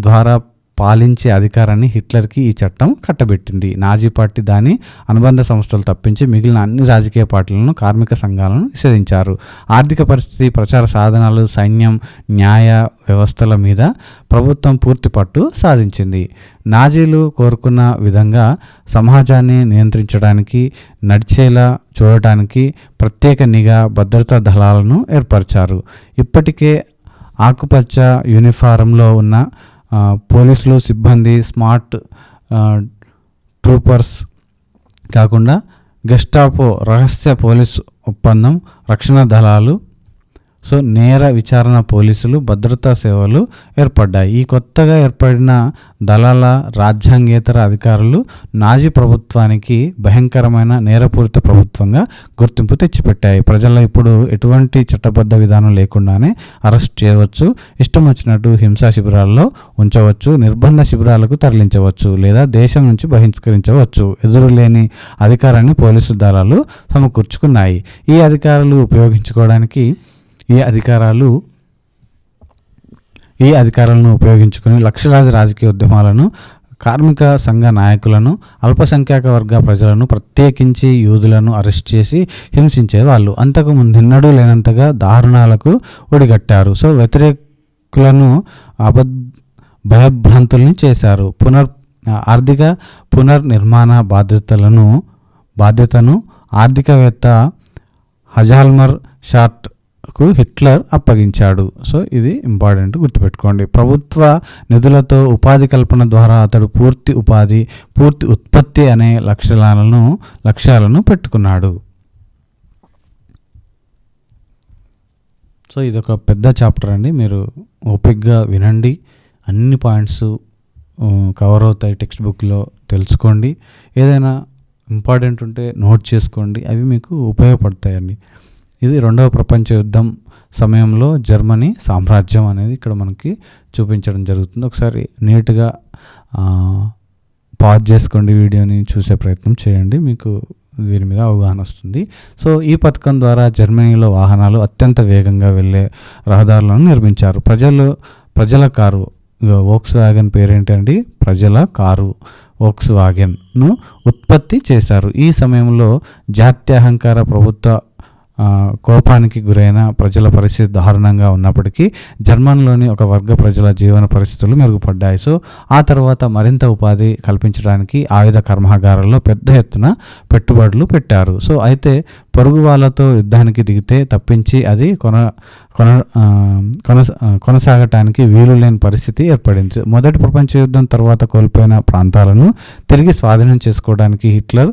ద్వారా పాలించే అధికారాన్ని హిట్లర్కి ఈ చట్టం కట్టబెట్టింది. నాజీ పార్టీ దాని అనుబంధ సంస్థలు తప్పించి మిగిలిన అన్ని రాజకీయ పార్టీలను, కార్మిక సంఘాలను నిషేధించారు. ఆర్థిక పరిస్థితి, ప్రచార సాధనాలు, సైన్యం, న్యాయ వ్యవస్థల మీద ప్రభుత్వం పూర్తి పట్టు సాధించింది. నాజీలు కోరుకున్న విధంగా సమాజాన్ని నియంత్రించడానికి, నడిచేలా చూడటానికి ప్రత్యేక నిఘా, భద్రతా దళాలను ఏర్పరిచారు. ఇప్పటికే ఆకుపచ్చ యూనిఫారంలో ఉన్న పోలీసులు సిబ్బంది స్మార్ట్ ట్రూపర్స్ కాకుండా గెస్టాపో, రహస్య పోలీసు ఒప్పందం, రక్షణ దళాలు, నేర విచారణ పోలీసులు, భద్రతా సేవలు ఏర్పడ్డాయి. ఈ కొత్తగా ఏర్పడిన దళాల రాజ్యాంగేతర అధికారులు నాజీ ప్రభుత్వానికి భయంకరమైన నేరపూరిత ప్రభుత్వంగా గుర్తింపు తెచ్చిపెట్టాయి. ప్రజల్లో ఇప్పుడు ఎటువంటి చట్టబద్ధ విధానం లేకుండానే అరెస్ట్ చేయవచ్చు, ఇష్టం వచ్చినట్టు హింసా శిబిరాల్లో ఉంచవచ్చు, నిర్బంధ శిబిరాలకు తరలించవచ్చు లేదా దేశం నుంచి బహిష్కరించవచ్చు. ఎదురులేని అధికారాన్ని పోలీసు దళాలు సమకూర్చుకున్నాయి. ఈ అధికారాలను ఉపయోగించుకుని లక్షలాది రాజకీయ ఉద్యమాలను, కార్మిక సంఘ నాయకులను, అల్పసంఖ్యాక వర్గ ప్రజలను, ప్రత్యేకించి యూదులను అరెస్ట్ చేసి హింసించేవాళ్ళు. అంతకు ముందెన్నడూ లేనంతగా దారుణాలకు ఒడిగట్టారు. వ్యతిరేకులను భయభ్రాంతుల్ని చేశారు. ఆర్థిక పునర్నిర్మాణ బాధ్యతను ఆర్థికవేత్త హజాల్మర్ షార్ట్కు హిట్లర్ అప్పగించాడు. ఇది ఇంపార్టెంట్, గుర్తుపెట్టుకోండి. ప్రభుత్వ నిధులతో ఉపాధి కల్పన ద్వారా అతడు పూర్తి ఉత్పత్తి అనే లక్ష్యాలను పెట్టుకున్నాడు. ఇది ఒక పెద్ద చాప్టర్ అండి, మీరు ఓపిక్గా వినండి. అన్ని పాయింట్స్ కవర్ అవుతాయి, టెక్స్ట్ బుక్లో తెలుసుకోండి. ఏదైనా ఇంపార్టెంట్ ఉంటే నోట్ చేసుకోండి, అవి మీకు ఉపయోగపడతాయండి. ఇది 2వ ప్రపంచ యుద్ధం సమయంలో జర్మనీ సామ్రాజ్యం అనేది ఇక్కడ మనకి చూపించడం జరుగుతుంది. ఒకసారి నీట్గా పాజ్ చేసుకోండి, వీడియోని చూసే ప్రయత్నం చేయండి, మీకు దీని మీద అవగాహన వస్తుంది. ఈ పథకం ద్వారా జర్మనీలో వాహనాలు అత్యంత వేగంగా వెళ్ళే రహదారులను నిర్మించారు. ప్రజల కారు వోక్స్ వ్యాగన్ పేరేంటండి? ప్రజల కారు వోక్స్ వ్యాగన్ను ఉత్పత్తి చేశారు. ఈ సమయంలో జాత్యహంకార ప్రభుత్వ కోపానికి గురైన ప్రజల పరిస్థితి దారుణంగా ఉన్నప్పటికీ జర్మన్లోని ఒక వర్గ ప్రజల జీవన పరిస్థితులు మెరుగుపడ్డాయి. ఆ తర్వాత మరింత ఉపాధి కల్పించడానికి ఆయుధ కర్మాగారాల్లో పెద్ద ఎత్తున పెట్టుబడులు పెట్టారు. అయితే పొరుగు వాళ్ళతో యుద్ధానికి దిగితే తప్పించి అది కొనసాగటానికి వీలు లేని పరిస్థితి ఏర్పడింది. మొదటి ప్రపంచ యుద్ధం తర్వాత కోల్పోయిన ప్రాంతాలను తిరిగి స్వాధీనం చేసుకోవడానికి హిట్లర్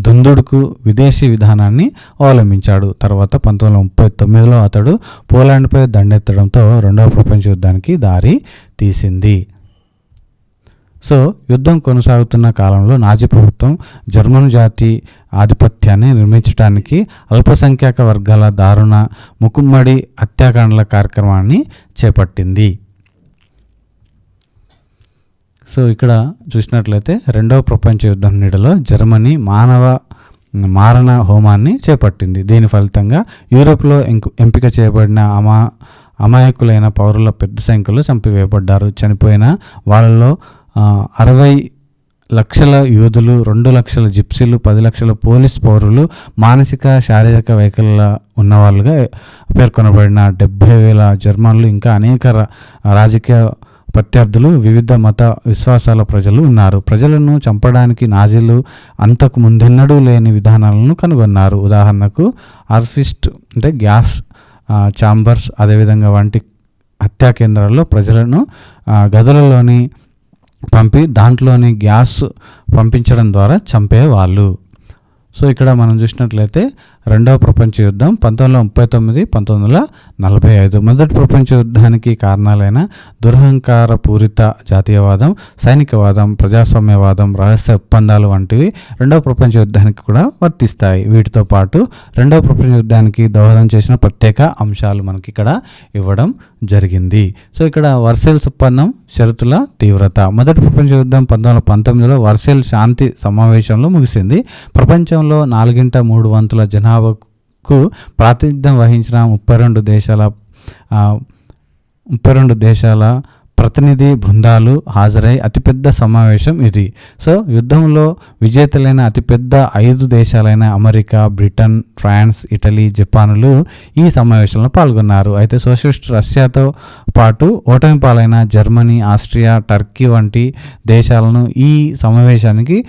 దుందుడుకు విదేశీ విధానాన్ని అవలంబించాడు. తర్వాత 1939లో అతడు పోలాండ్పై దండెత్తడంతో 2వ ప్రపంచ యుద్ధానికి దారి తీసింది. యుద్ధం కొనసాగుతున్న కాలంలో నాజీ ప్రభుత్వం జర్మన్ జాతి ఆధిపత్యాన్ని నిర్మించడానికి అల్పసంఖ్యాక వర్గాల దారుణ ముకుమ్మడి హత్యాకాండల కార్యక్రమాన్ని చేపట్టింది. ఇక్కడ చూసినట్లయితే 2వ ప్రపంచ యుద్ధం నీడలో జర్మనీ మారణ హోమాన్ని చేపట్టింది. దీని ఫలితంగా యూరోప్లో ఎంపిక చేయబడిన అమాయకులైన పౌరుల పెద్ద సంఖ్యలో చంపివేయబడ్డారు. చనిపోయిన వాళ్ళలో 60 లక్షల యూదులు, 2 లక్షల జిప్సీలు, 10 లక్షల పోలీస్ పౌరులు, మానసిక శారీరక వైకల్యాల ఉన్నవాళ్ళుగా పేర్కొనబడిన 70,000 జర్మన్లు, ఇంకా అనేక రాజకీయ ప్రత్యర్థులు, వివిధ మత విశ్వాసాల ప్రజలు ఉన్నారు. ప్రజలను చంపడానికి నాజీలు అంతకు ముందెన్నడూ లేని విధానాలను కనుగొన్నారు. ఉదాహరణకు ఆర్ఫిస్ట్ అంటే గ్యాస్ ఛాంబర్స్, అదేవిధంగా వంటి హత్యా కేంద్రాల్లో ప్రజలను గదులలోని పంపి దాంట్లోని గ్యాస్ పంపించడం ద్వారా చంపేవాళ్ళు. సో ఇక్కడ మనం చూసినట్లయితే రెండవ ప్రపంచ యుద్ధం 1939, 1945. మొదటి ప్రపంచ యుద్ధానికి కారణాలైన దురహంకార పూరిత జాతీయవాదం, సైనికవాదం, ప్రజాస్వామ్యవాదం, రహస్య ఒప్పందాలు వంటివి రెండవ ప్రపంచ యుద్ధానికి కూడా వర్తిస్తాయి. వీటితో పాటు రెండవ ప్రపంచ యుద్ధానికి దోహదం చేసిన ప్రత్యేక అంశాలు మనకి ఇక్కడ ఇవ్వడం జరిగింది. సో ఇక్కడ వర్సైల్స్ ఒప్పందం షరతుల తీవ్రత. మొదటి ప్రపంచ యుద్ధం 1919లో వర్సైల్ శాంతి సమావేశంలో ముగిసింది. ప్రపంచంలో 4/3 జనాభాకు ప్రాతినిధ్యం వహించిన 32 దేశాల ప్రతినిధి బృందాలు హాజరై అతిపెద్ద సమావేశం ఇది. సో యుద్ధంలో విజేతలైన అతిపెద్ద 5 దేశాలైన అమెరికా, బ్రిటన్, ఫ్రాన్స్, ఇటలీ, జపాన్లు ఈ సమావేశంలో పాల్గొన్నారు. అయితే సోషలిస్ట్ రష్యాతో పాటు ఓటమి పాలైన జర్మనీ, ఆస్ట్రియా, టర్కీ వంటి దేశాలను ఈ సమావేశానికి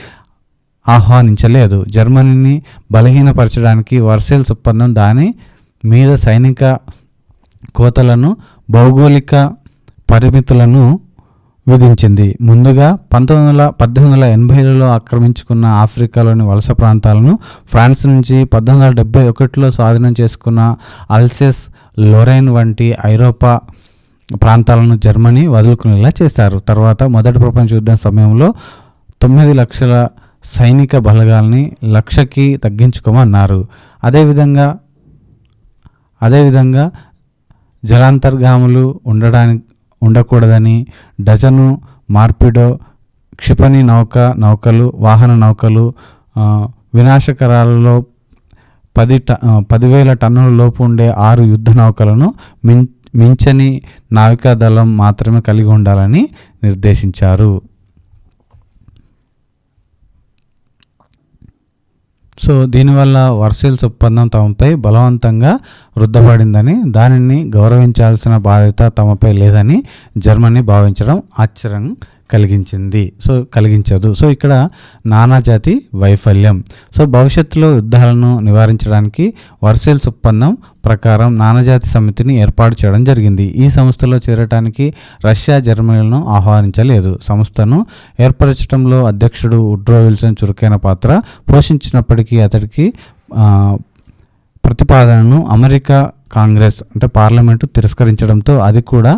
ఆహ్వానించలేదు. జర్మనీని బలహీనపరచడానికి వర్సైల్స్ ఒప్పందం దాని మీద సైనిక కోతలను, భౌగోళిక పరిమితులను విధించింది. ముందుగా 1880లో ఆక్రమించుకున్న ఆఫ్రికాలోని వలస ప్రాంతాలను, ఫ్రాన్స్ నుంచి 1871లో స్వాధీనం చేసుకున్న అల్సేస్, లొరైన్ వంటి ఐరోపా ప్రాంతాలను జర్మనీ వదులుకునేలా చేశారు. తర్వాత మొదటి ప్రపంచ యుద్ధం సమయంలో 9 లక్షల సైనిక బలగాల్ని 1,00,000కి తగ్గించుకోమన్నారు. అదేవిధంగా జలాంతర్గాములు ఉండకూడదని డజను మార్పిడో క్షిపణి నౌకలు, వాహన నౌకలు, వినాశకరాలలో 10,000 టన్నుల లోపు ఉండే 6 యుద్ధ నౌకలను మించని నావికాదళం మాత్రమే కలిగి ఉండాలని నిర్దేశించారు. సో దీనివల్ల వర్సైల్స్ ఒప్పందం తమపై బలవంతంగా రుద్దబడిందని, దానిని గౌరవించాల్సిన బాధ్యత తమపై లేదని జర్మనీ భావించడం ఆశ్చర్యం కలిగించదు. సో ఇక్కడ నానాజాతి వైఫల్యం. సో భవిష్యత్తులో యుద్ధాలను నివారించడానికి వర్సైల్స్ ఒప్పందం ప్రకారం నానాజాతి సమితిని ఏర్పాటు చేయడం జరిగింది. ఈ సంస్థలో చేరటానికి రష్యా, జర్మనీలను ఆహ్వానించలేదు. సంస్థను ఏర్పరచడంలో అధ్యక్షుడు వుడ్రో విల్సన్ చురుకైన పాత్ర పోషించినప్పటికీ అతడికి ప్రతిపాదనను అమెరికా కాంగ్రెస్ అంటే పార్లమెంటు తిరస్కరించడంతో అది కూడా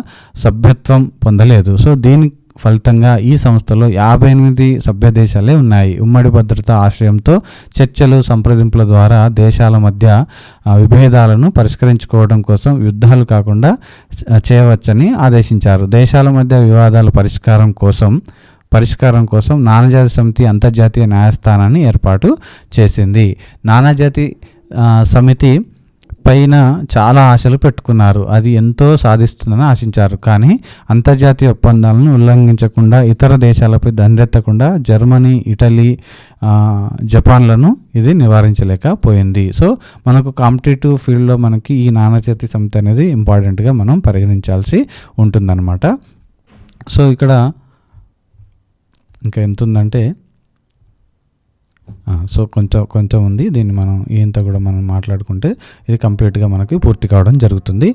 సభ్యత్వం పొందలేదు. సో దీని ఫలితంగా ఈ సంస్థలో 58 సభ్య దేశాలే ఉన్నాయి. ఉమ్మడి భద్రతా ఆశయంతో చర్చలు, సంప్రదింపుల ద్వారా దేశాల మధ్య విభేదాలను పరిష్కరించుకోవడం కోసం యుద్ధాలు కాకుండా చేయవచ్చని ఆదేశించారు. దేశాల మధ్య వివాదాల పరిష్కారం కోసం నానాజాతి సమితి అంతర్జాతీయ న్యాయస్థానాన్ని ఏర్పాటు చేసింది. నానాజాతి సమితి పైన చాలా ఆశలు పెట్టుకున్నారు. అది ఎంతో సాధిస్తుందని ఆశించారు. కానీ అంతర్జాతీయ ఒప్పందాలను ఉల్లంఘించకుండా, ఇతర దేశాలపై దండెత్తకుండా జర్మనీ, ఇటలీ, జపాన్లను ఇది నివారించలేకపోయింది. సో మనకు కాంపిటేటివ్ ఫీల్డ్లో మనకి ఈ నానాజాతి సమితి అనేది ఇంపార్టెంట్గా మనం పరిగణించాల్సి ఉంటుందన్నమాట. సో ఇక్కడ ఇంకా ఎంత ఉందంటే సో కొంచెం ఉంది. దీన్ని మనం ఇంత కూడా మనం మాట్లాడుకుంటే ఇది కంప్లీట్గా మనకి పూర్తి కావడం జరుగుతుంది.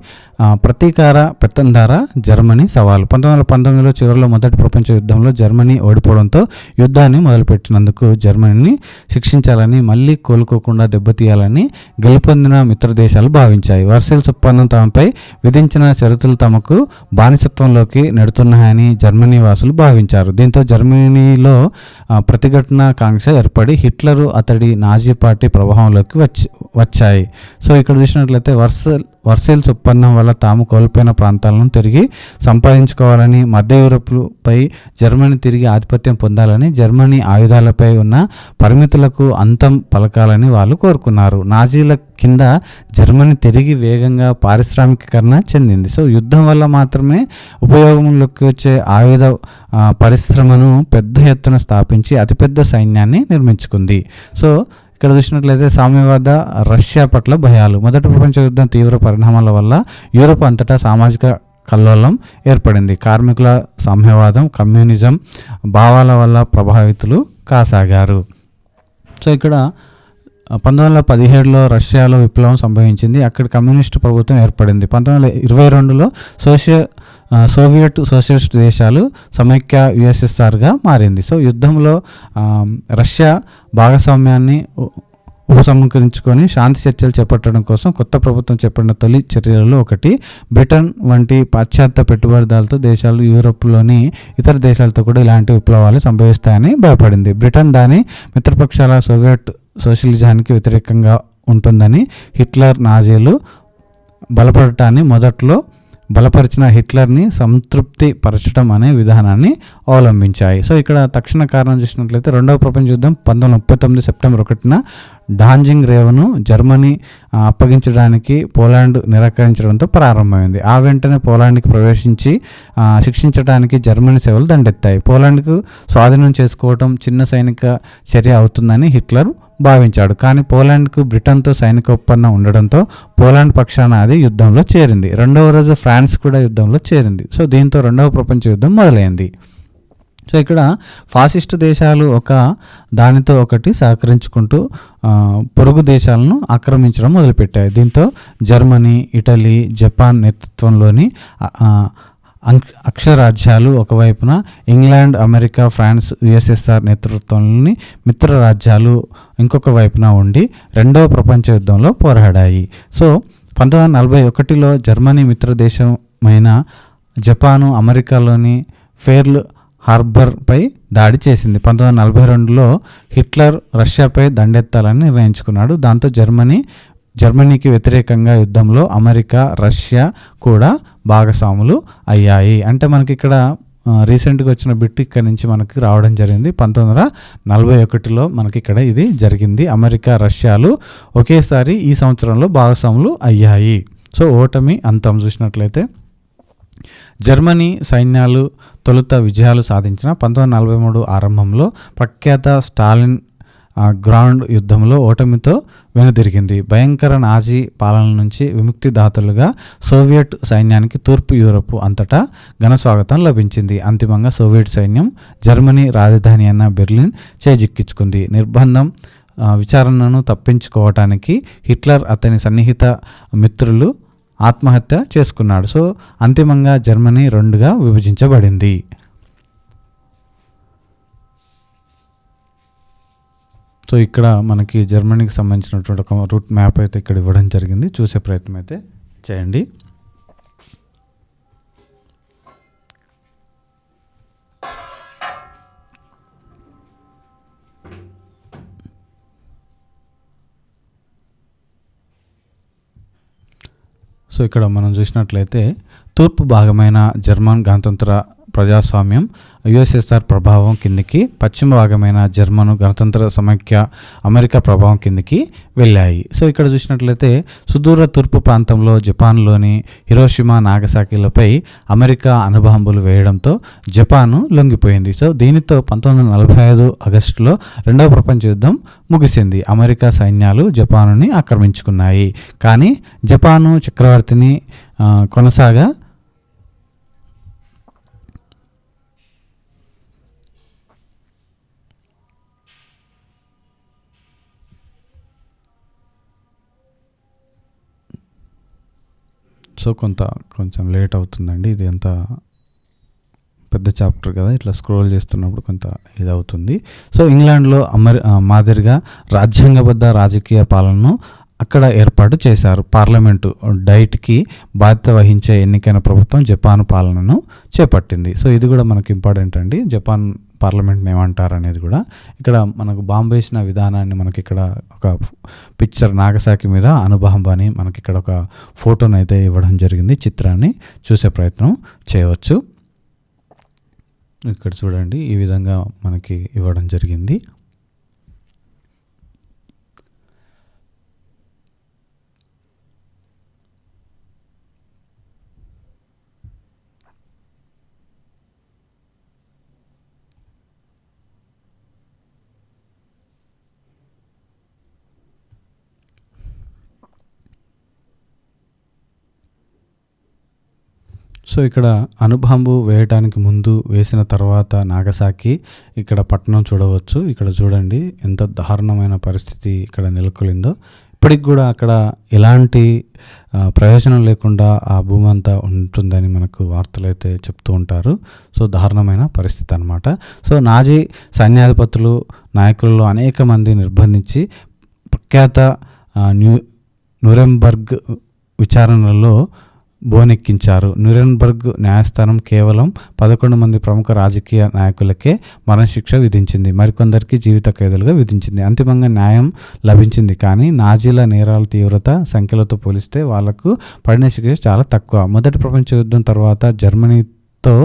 ప్రతీకార పెత్తందార జర్మనీ సవాలు. 1919లో చివరిలో మొదటి ప్రపంచ యుద్ధంలో జర్మనీ ఓడిపోవడంతో యుద్ధాన్ని మొదలుపెట్టినందుకు జర్మనీని శిక్షించాలని, మళ్ళీ కోలుకోకుండా దెబ్బతీయాలని గెలుపొందిన మిత్ర దేశాలు భావించాయి. వర్సైల్స్ ఒప్పందం తమపై విధించిన షరతులు తమకు బానిసత్వంలోకి నెడుతున్నాయని జర్మనీ వాసులు భావించారు. దీంతో జర్మనీలో ప్రతిఘటన కాంక్ష ఏర్పడి హిట్లరు, అతడి నాజీ పార్టీ ప్రభావంలోకి వచ్చాయి. సో ఇక్కడ చూసినట్లయితే వర్సెల్స్ ఒప్పందం వల్ల తాము కోల్పోయిన ప్రాంతాలను తిరిగి సంపాదించుకోవాలని, మధ్య యూరోప్పై జర్మనీ తిరిగి ఆధిపత్యం పొందాలని, జర్మనీ ఆయుధాలపై ఉన్న పరిమితులకు అంతం పలకాలని వాళ్ళు కోరుకున్నారు. నాజీల కింద జర్మనీ తిరిగి వేగంగా పారిశ్రామికీకరణ చెందింది. సో యుద్ధం వల్ల మాత్రమే ఉపయోగంలోకి వచ్చే ఆయుధ పరిశ్రమను పెద్ద ఎత్తున స్థాపించి అతిపెద్ద సైన్యాన్ని నిర్మించుకుంది. సో ఇక్కడ చూసినట్లయితే సామ్యవాద రష్యా పట్ల భయాలు. మొదటి ప్రపంచ యుద్ధం తీవ్ర పరిణామాల వల్ల యూరోప్ అంతటా సామాజిక కల్లోలం ఏర్పడింది. కార్మికుల సామ్యవాదం, కమ్యూనిజం భావాల వల్ల ప్రభావితులు కాసాగారు. సో ఇక్కడ 1917లో రష్యాలో విప్లవం సంభవించింది. అక్కడ కమ్యూనిస్టు ప్రభుత్వం ఏర్పడింది. 1922లో సోవియట్ సోషలిస్ట్ దేశాలు సమైక్య యుఎస్ఎస్ఆర్గా మారింది. సో యుద్ధంలో రష్యా భాగస్వామ్యాన్ని ఉపసంహరించుకొని శాంతి చర్చలు చేపట్టడం కోసం కొత్త ప్రభుత్వం చేపట్టిన తొలి చర్యలలో ఒకటి బ్రిటన్ వంటి పాశ్చాత్య పెట్టుబడిదారులతో దేశాలు యూరోప్లోని ఇతర దేశాలతో కూడా ఇలాంటి విప్లవాలు సంభవిస్తాయని భయపడింది. బ్రిటన్ దాని మిత్రపక్షాల సోవియట్ సోషలిజానికి వ్యతిరేకంగా ఉంటుందని హిట్లర్, నాజీలు మొదట్లో బలపరిచిన హిట్లర్ని సంతృప్తి పరచడం అనే విధానాన్ని అవలంబించాయి. సో ఇక్కడ తక్షణ కారణం చూసినట్లయితే రెండవ ప్రపంచ యుద్ధం 1939 సెప్టెంబర్ 1న డాంజింగ్ రేవును జర్మనీ అప్పగించడానికి పోలాండ్ నిరాకరించడంతో ప్రారంభమైంది. ఆ వెంటనే పోలాండ్కి ప్రవేశించి శిక్షించడానికి జర్మనీ సేవలు దండెత్తాయి. పోలాండ్కు స్వాధీనం చేసుకోవడం చిన్న సైనిక చర్య అవుతుందని హిట్లర్ భావించాడు. కానీ పోలాండ్కు బ్రిటన్తో సైనిక ఒప్పందం ఉండడంతో పోలాండ్ పక్షాన అది యుద్ధంలో చేరింది. రెండవ రోజు ఫ్రాన్స్ కూడా యుద్ధంలో చేరింది. సో దీంతో రెండవ ప్రపంచ యుద్ధం మొదలైంది. సో ఇక్కడ ఫాసిస్టు దేశాలు దానితో ఒకటి సహకరించుకుంటూ పొరుగు దేశాలను ఆక్రమించడం మొదలుపెట్టాయి. దీంతో జర్మనీ, ఇటలీ, జపాన్ నేతృత్వంలోని అక్షరాజ్యాలు ఒకవైపున, ఇంగ్లాండ్, అమెరికా, ఫ్రాన్స్, యుఎస్ఎస్ఆర్ నేతృత్వంలోని మిత్ర రాజ్యాలు ఇంకొక వైపున ఉండి రెండవ ప్రపంచ యుద్ధంలో పోరాడాయి. సో 1941లో జర్మనీ మిత్రదేశమైన జపాను అమెరికాలోని పెర్ల్ హార్బర్పై దాడి చేసింది. 1942లో హిట్లర్ రష్యాపై దండెత్తాలని నిర్ణయించుకున్నాడు. దాంతో జర్మనీకి వ్యతిరేకంగా యుద్ధంలో అమెరికా, రష్యా కూడా భాగస్వాములు అయ్యాయి. అంటే మనకి ఇక్కడ రీసెంట్గా వచ్చిన బిట్ ఇక్కడ నుంచి మనకి రావడం జరిగింది. 1941లో మనకి ఇక్కడ ఇది జరిగింది. అమెరికా, రష్యాలు ఒకేసారి ఈ సంవత్సరంలో భాగస్వాములు అయ్యాయి. సో ఓటమి అంతం చూసినట్లయితే జర్మనీ సైన్యాలు తొలుత విజయాలు సాధించిన 1943 ఆరంభంలో ప్రఖ్యాత స్టాలిన్ గ్రౌండ్ యుద్ధంలో ఓటమితో వెనుదిరిగింది. భయంకర నాజీ పాలన నుంచి విముక్తిదాతలుగా సోవియట్ సైన్యానికి తూర్పు యూరప్ అంతటా ఘన స్వాగతం లభించింది. అంతిమంగా సోవియట్ సైన్యం జర్మనీ రాజధాని అయిన బెర్లిన్ చేజిక్కించుకుంది. నిర్బంధం విచారణను తప్పించుకోవటానికి హిట్లర్ అతని సన్నిహిత మిత్రులు ఆత్మహత్య చేసుకున్నాడు. సో అంతిమంగా జర్మనీ రెండుగా విభజించబడింది. సో ఇక్కడ మనకి జర్మనీకి సంబంధించినటువంటి ఒక రూట్ మ్యాప్ అయితే ఇక్కడ ఇవ్వడం జరిగింది. చూసే ప్రయత్నం అయితే చేయండి. సో ఇక్కడ మనం చూసినట్లయితే తూర్పు భాగమైన జర్మన్ గణతంత్ర ప్రజాస్వామ్యం యుఎస్ఎస్ఆర్ ప్రభావం కిందికి, పశ్చిమ భాగమైన జర్మను గణతంత్ర సమైక్య అమెరికా ప్రభావం కిందికి వెళ్ళాయి. సో ఇక్కడ చూసినట్లయితే సుదూర తూర్పు ప్రాంతంలో జపాన్లోని హిరోషిమా, నాగసాకిలపై అమెరికా అణుబాంబులు వేయడంతో జపాను లొంగిపోయింది. సో దీనితో 1945 ఆగస్టులో రెండవ ప్రపంచ యుద్ధం ముగిసింది. అమెరికా సైన్యాలు జపానుని ఆక్రమించుకున్నాయి. కానీ జపాను చక్రవర్తిని కొనసాగా సో కొంచెం లేట్ అవుతుందండి. ఇది ఎంత పెద్ద చాప్టర్ కదా, ఇట్లా స్క్రోల్ చేస్తున్నప్పుడు కొంత ఇది అవుతుంది. సో ఇంగ్లాండ్లో మాదిరిగా రాజ్యాంగబద్ధ రాజకీయ పాలనను అక్కడ ఏర్పాటు చేశారు. పార్లమెంటు డైట్కి బాధ్యత వహించే ఎన్నికైన ప్రభుత్వం జపాన్ పాలనను చేపట్టింది. సో ఇది కూడా మనకి ఇంపార్టెంట్ అండి. జపాన్ పార్లమెంట్ని ఏమంటారు అనేది కూడా ఇక్కడ మనకు బాంబు వేసిన విధానాన్ని మనకి ఇక్కడ ఒక పిక్చర్ నాగసాకి మీద అణుబాంబు అని మనకి ఇక్కడ ఒక ఫోటోని అయితే ఇవ్వడం జరిగింది. చిత్రాన్ని చూసే ప్రయత్నం చేయవచ్చు. ఇక్కడ చూడండి, ఈ విధంగా మనకి ఇవ్వడం జరిగింది. సో ఇక్కడ అణుబాంబు వేయటానికి ముందు, వేసిన తర్వాత నాగసాకి ఇక్కడ పట్టణం చూడవచ్చు. ఇక్కడ చూడండి ఎంత దారుణమైన పరిస్థితి ఇక్కడ నెలకొలిందో. ఇప్పటికి కూడా అక్కడ ఎలాంటి ప్రయోజనం లేకుండా ఆ భూమి అంతా ఉంటుందని మనకు వార్తలు అయితే చెప్తూ ఉంటారు. సో దారుణమైన పరిస్థితి అన్నమాట. సో నాజీ సైన్యాధిపతులు, నాయకులలో అనేక మంది నిర్బంధించి ప్రఖ్యాత న్యూరెంబర్గ్ విచారణలో బోనెక్కించారు. న్యూరెంబర్గ్ న్యాయస్థానం కేవలం 11 మంది ప్రముఖ రాజకీయ నాయకులకే మరణశిక్ష విధించింది. మరికొందరికి జీవిత ఖైదులుగా విధించింది. అంతిమంగా న్యాయం లభించింది, కానీ నాజీల నేరాల తీవ్రత సంఖ్యలతో పోలిస్తే వాళ్లకు పడిన శిక్ష చాలా తక్కువ. మొదటి ప్రపంచ యుద్ధం తర్వాత జర్మనీతో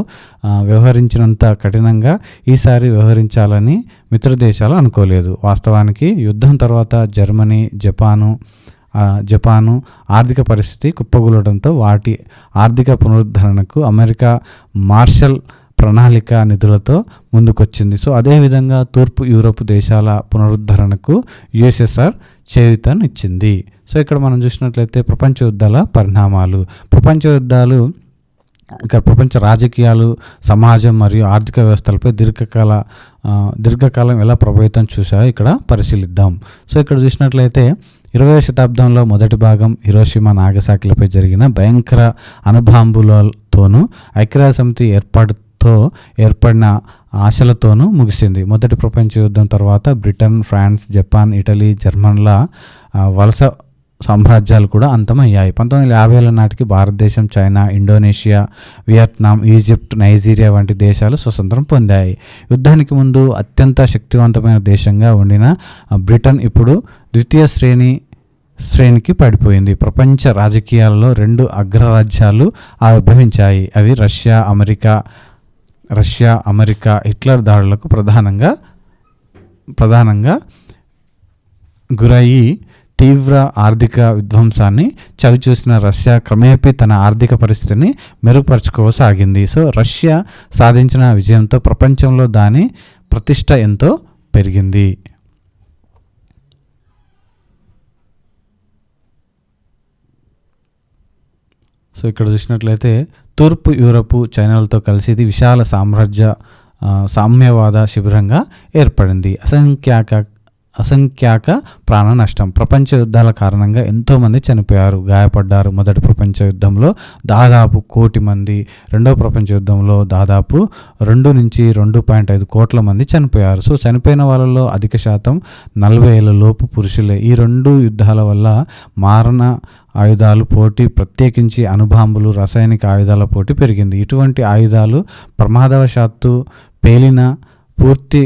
వ్యవహరించినంత కఠినంగా ఈసారి వ్యవహరించాలని మిత్ర దేశాలు అనుకోలేదు. వాస్తవానికి యుద్ధం తర్వాత జర్మనీ, జపాను ఆర్థిక పరిస్థితి కుప్పగూలడంతో వాటి ఆర్థిక పునరుద్ధరణకు అమెరికా మార్షల్ ప్రణాళిక నిధులతో ముందుకొచ్చింది. సో అదేవిధంగా తూర్పు యూరోప్ దేశాల పునరుద్ధరణకు యుఎస్ఎస్ఆర్ చేయూతనిచ్చింది. సో ఇక్కడ మనం చూసినట్లయితే ప్రపంచ యుద్ధాల పరిణామాలు. ఇక్కడ ప్రపంచ రాజకీయాలు, సమాజం మరియు ఆర్థిక వ్యవస్థలపై దీర్ఘకాలం ఎలా ప్రభావితం చూసాయో ఇక్కడ పరిశీలిద్దాం. సో ఇక్కడ చూసినట్లయితే 20వ శతాబ్దంలో మొదటి భాగం హిరోషిమా, నాగసాకిలపై జరిగిన భయంకర అణుబాంబులతోనూ ఐక్యరాజ్య సమితి ఏర్పడిన ఆశలతోనూ ముగిసింది. మొదటి ప్రపంచ యుద్ధం తర్వాత బ్రిటన్, ఫ్రాన్స్, జపాన్, ఇటలీ, జర్మన్ల వలస సామ్రాజ్యాలు కూడా అంతమయ్యాయి. 1950ల నాటికి భారతదేశం, China, Indonesia, Vietnam, Egypt, Nigeria వంటి దేశాలు స్వతంత్రం పొందాయి. యుద్ధానికి ముందు అత్యంత శక్తివంతమైన దేశంగా ఉండిన బ్రిటన్ ఇప్పుడు ద్వితీయ శ్రేణికి పడిపోయింది. ప్రపంచ రాజకీయాలలో 2 అగ్రరాజ్యాలు ఆవిర్భవించాయి. అవి రష్యా, అమెరికా. హిట్లర్ దాడులకు ప్రధానంగా గురయ్యి తీవ్ర ఆర్థిక విధ్వంసాన్ని చవిచూసిన రష్యా క్రమేపీ తన ఆర్థిక పరిస్థితిని మెరుగుపరుచుకోసాగింది. సో రష్యా సాధించిన విజయంతో ప్రపంచంలో దాని ప్రతిష్ట ఎంతో పెరిగింది. సో ఇక్కడ చూసినట్లయితే తూర్పు యూరప్, చైనాలతో కలిసి ఇది విశాల సామ్యవాద శిబిరంగా ఏర్పడింది. అసంఖ్యాక ప్రాణ నష్టం. ప్రపంచ యుద్ధాల కారణంగా ఎంతోమంది చనిపోయారు, గాయపడ్డారు. మొదటి ప్రపంచ యుద్ధంలో దాదాపు 1 కోటి మంది, రెండవ ప్రపంచ యుద్ధంలో దాదాపు 2 నుంచి 2.5 కోట్ల మంది చనిపోయారు. సో చనిపోయిన వాళ్ళలో అధిక శాతం 40 ఏళ్ల లోపు పురుషులే. ఈ 2 యుద్ధాల వల్ల మారణ ఆయుధాలు పోటీ, ప్రత్యేకించి అణుబాంబులు, రసాయనిక ఆయుధాల పోటీ పెరిగింది. ఇటువంటి ఆయుధాలు ప్రమాదవశాత్తు పేలిన పూర్తి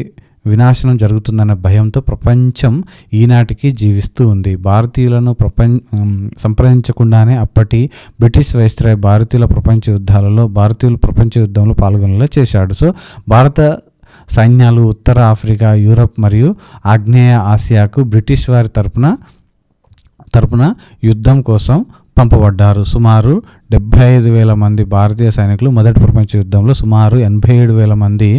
వినాశనం జరుగుతుందన్న భయంతో ప్రపంచం ఈనాటికి జీవిస్తూ ఉంది. భారతీయులను సంప్రదించకుండానే అప్పటి బ్రిటిష్ వైస్రాయ్ భారతీయులు ప్రపంచ యుద్ధంలో పాల్గొనేలా చేశాడు. సో భారత సైన్యాలు ఉత్తర ఆఫ్రికా, యూరప్ మరియు ఆగ్నేయ ఆసియాకు బ్రిటిష్ వారి తరపున యుద్ధం కోసం పంపబడ్డారు. సుమారు 75,000 మంది భారతీయ సైనికులు మొదటి ప్రపంచ యుద్ధంలో, సుమారు 87,000 మంది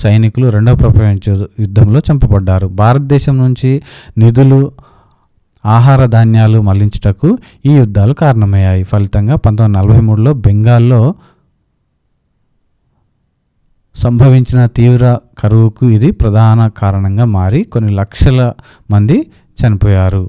సైనికులు రెండవ ప్రపంచ యుద్ధంలో చంపబడ్డారు. భారతదేశం నుంచి నిధులు, ఆహార ధాన్యాలు మళ్లించుటకు ఈ యుద్ధాలు కారణమయ్యాయి. ఫలితంగా 1943లో బెంగాల్లో సంభవించిన తీవ్ర కరువుకు ఇది ప్రధాన కారణంగా మారి కొన్ని లక్షల మంది చనిపోయారు.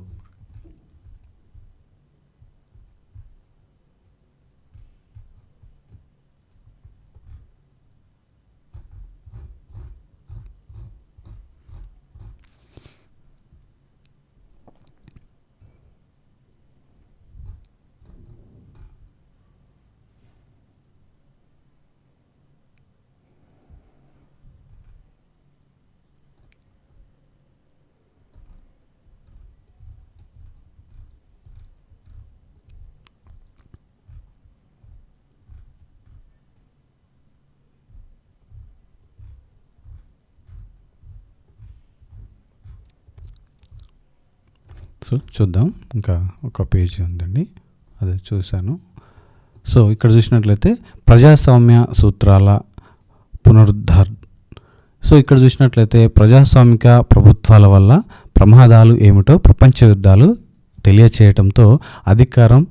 సో చూద్దాం, ఇంకా ఒక పేజీ ఉందండి, అదే చూశాను. సో ఇక్కడ చూసినట్లయితే ప్రజాస్వామ్య సూత్రాల పునరుద్ధరణ. సో ఇక్కడ చూసినట్లయితే ప్రజాస్వామిక ప్రభుత్వాల వల్ల ప్రమాదాలు ఏమిటో ప్రపంచ యుద్ధాలు తెలియచేయటంతో అధికారం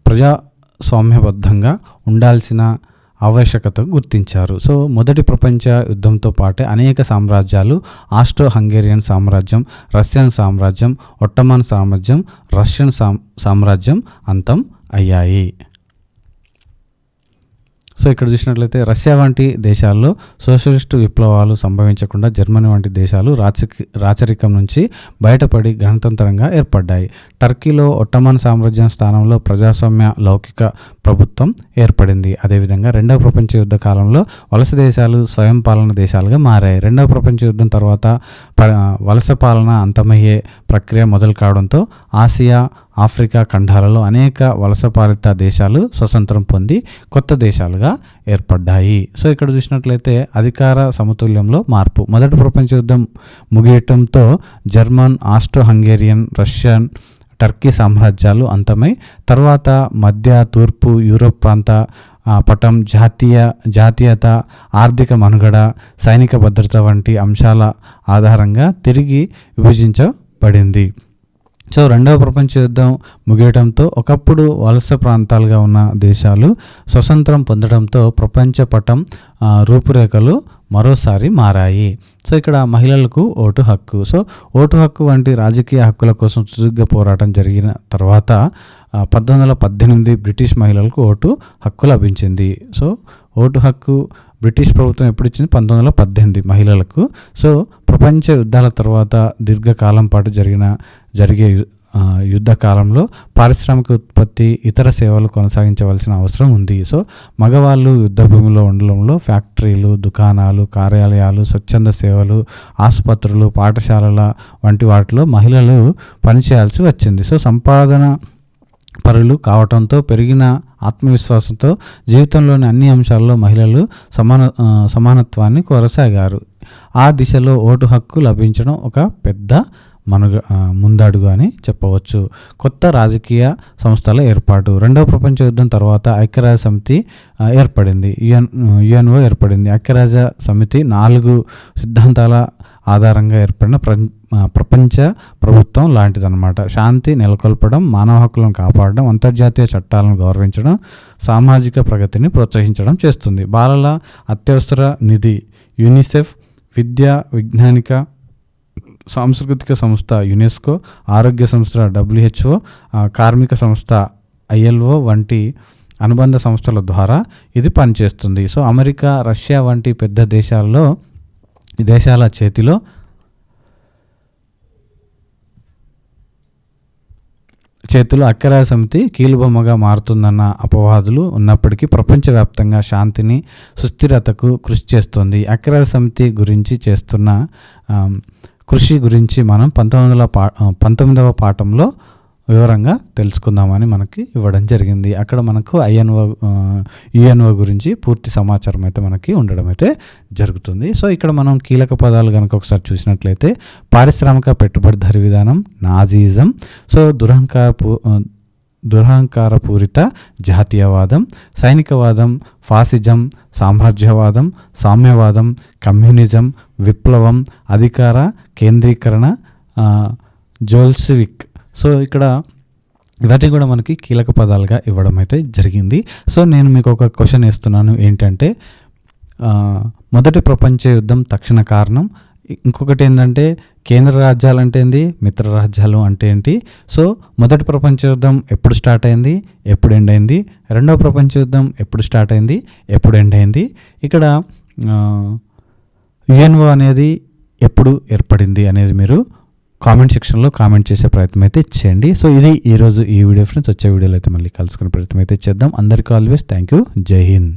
ప్రజాస్వామ్యబద్ధంగా ఉండాల్సిన ఆవశ్యకత గుర్తించారు. సో మొదటి ప్రపంచ యుద్ధంతో పాటే అనేక సామ్రాజ్యాలు, ఆస్ట్రో హంగేరియన్ సామ్రాజ్యం, రష్యన్ సామ్రాజ్యం, ఒట్టమన్ సామ్రాజ్యం, రష్యన్ సామ్రాజ్యం అంతం అయ్యాయి. సో ఇక్కడ చూసినట్లయితే రష్యా వంటి దేశాల్లో సోషలిస్టు విప్లవాలు సంభవించకుండా జర్మనీ వంటి దేశాలు రాచరికం నుంచి బయటపడి గణతంత్రంగా ఏర్పడ్డాయి. టర్కీలో ఒట్టమన్ సామ్రాజ్యం స్థానంలో ప్రజాస్వామ్య లౌకిక ప్రభుత్వం ఏర్పడింది. అదేవిధంగా రెండవ ప్రపంచ యుద్ధ కాలంలో వలస దేశాలు స్వయం పాలన దేశాలుగా మారాయి. రెండవ ప్రపంచ యుద్ధం తర్వాత వలస పాలన అంతమయ్యే ప్రక్రియ మొదలు కావడంతో ఆసియా, ఆఫ్రికా ఖండాలలో అనేక వలసపాలిత దేశాలు స్వతంత్రం పొంది కొత్త దేశాలుగా ఏర్పడ్డాయి. సో ఇక్కడ చూసినట్లయితే అధికార సమతుల్యంలో మార్పు. మొదటి ప్రపంచ యుద్ధం ముగియటంతో German, Austro Hungarian, Russian, Turkey సామ్రాజ్యాలు అంతమై తర్వాత మధ్య తూర్పు యూరోప్ ప్రాంత పటం జాతీయత, ఆర్థిక మనుగడ, సైనిక భద్రత వంటి అంశాల ఆధారంగా తిరిగి విభజించబడింది. సో రెండవ ప్రపంచ యుద్ధం ముగియటంతో ఒకప్పుడు వలస ప్రాంతాలుగా ఉన్న దేశాలు స్వతంత్రం పొందడంతో ప్రపంచ పటం రూపురేఖలు మరోసారి మారాయి. సో ఇక్కడ మహిళలకు ఓటు హక్కు. సో ఓటు హక్కు వంటి రాజకీయ హక్కుల కోసం సుదీర్ఘ పోరాటం జరిగిన తర్వాత 1918 బ్రిటిష్ మహిళలకు ఓటు హక్కు లభించింది. సో ఓటు హక్కు బ్రిటిష్ ప్రభుత్వం ఎప్పుడు ఇచ్చింది? 1918 మహిళలకు. సో ప్రపంచ యుద్ధాల తర్వాత దీర్ఘకాలం పాటు జరిగే యుద్ధ కాలంలో పారిశ్రామిక ఉత్పత్తి, ఇతర సేవలు కొనసాగించవలసిన అవసరం ఉంది. సో మగవాళ్ళు యుద్ధ భూమిలో ఉండడంలో ఫ్యాక్టరీలు, దుకాణాలు, కార్యాలయాలు, స్వచ్ఛంద సేవలు, ఆసుపత్రులు, పాఠశాలల వంటి వాటిలో మహిళలు పనిచేయాల్సి వచ్చింది. సో సంపాదన పరులు కావటంతో పెరిగిన ఆత్మవిశ్వాసంతో జీవితంలోని అన్ని అంశాల్లో మహిళలు సమానత్వాన్ని కొనసాగారు. ఆ దిశలో ఓటు హక్కు లభించడం ఒక పెద్ద ముందడుగు అని చెప్పవచ్చు. కొత్త రాజకీయ సంస్థల ఏర్పాటు. రెండవ ప్రపంచ యుద్ధం తర్వాత ఐక్యరాజ్య సమితి ఏర్పడింది. యుఎన్ఓ ఏర్పడింది. ఐక్యరాజ్య సమితి 4 సిద్ధాంతాల ఆధారంగా ఏర్పడిన ప్రపంచ ప్రభుత్వం లాంటిదన్నమాట. శాంతి నెలకొల్పడం, మానవ హక్కులను కాపాడడం, అంతర్జాతీయ చట్టాలను గౌరవించడం, సామాజిక ప్రగతిని ప్రోత్సహించడం చేస్తుంది. బాలల అత్యవసర నిధి యూనిసెఫ్, విద్యా వైజ్ఞానిక సాంస్కృతిక సంస్థ యునెస్కో, ఆరోగ్య సంస్థ WHO, కార్మిక సంస్థ ILO వంటి అనుబంధ సంస్థల ద్వారా ఇది పనిచేస్తుంది. సో అమెరికా, రష్యా వంటి పెద్ద దేశాల చేతిలో ఐక్యరాజ్య సమితి కీలుబొమ్మగా మారుతుందన్న అపవాదులు ఉన్నప్పటికీ ప్రపంచవ్యాప్తంగా శాంతిని, సుస్థిరతకు కృషి చేస్తుంది. ఐక్యరాజ్య సమితి గురించి చేస్తున్న కృషి గురించి మనం 19వ పాఠంలో వివరంగా తెలుసుకుందామని మనకి ఇవ్వడం జరిగింది. అక్కడ మనకు యుఎన్ఓ గురించి పూర్తి సమాచారం అయితే మనకి ఉండడం అయితే జరుగుతుంది. సో ఇక్కడ మనం కీలక పదాలు కనుక ఒకసారి చూసినట్లయితే పారిశ్రామిక పెట్టుబడిదారీ విధానం, నాజీజం, సో దురహంకారపూరిత జాతీయవాదం, సైనికవాదం, ఫాసిజం, సామ్రాజ్యవాదం, సామ్యవాదం, కమ్యూనిజం, విప్లవం, అధికార కేంద్రీకరణ, జోల్షివిక్. సో ఇక్కడ ఇవన్నీ కూడా మనకి కీలక పదాలుగా ఇవ్వడం అయితే జరిగింది. సో నేను మీకు ఒక క్వశ్చన్ వేస్తున్నాను, ఏంటంటే మొదటి ప్రపంచ యుద్ధం తక్షణ కారణం, ఇంకొకటి ఏంటంటే కేంద్ర రాజ్యాలు అంటే ఏంది, మిత్ర రాజ్యాలు అంటే ఏంటి, సో మొదటి ప్రపంచ యుద్ధం ఎప్పుడు స్టార్ట్ అయింది, ఎప్పుడు ఎండ్ అయింది, రెండవ ప్రపంచ యుద్ధం ఎప్పుడు స్టార్ట్ అయింది, ఎప్పుడు ఎండ్ అయింది, ఇక్కడ యుఎన్ఓ అనేది ఎప్పుడు ఏర్పడింది అనేది మీరు కామెంట్ సెక్షన్లో కామెంట్ చేసే ప్రయత్నం అయితే చేయండి. సో ఇది ఈరోజు ఈ వీడియో ఫ్రెండ్స్. వచ్చే వీడియోలో అయితే మళ్ళీ కలుసుకునే ప్రయత్నం అయితే చేద్దాం. అందరికీ ఆల్వేస్ థ్యాంక్ యూ. జై హింద్.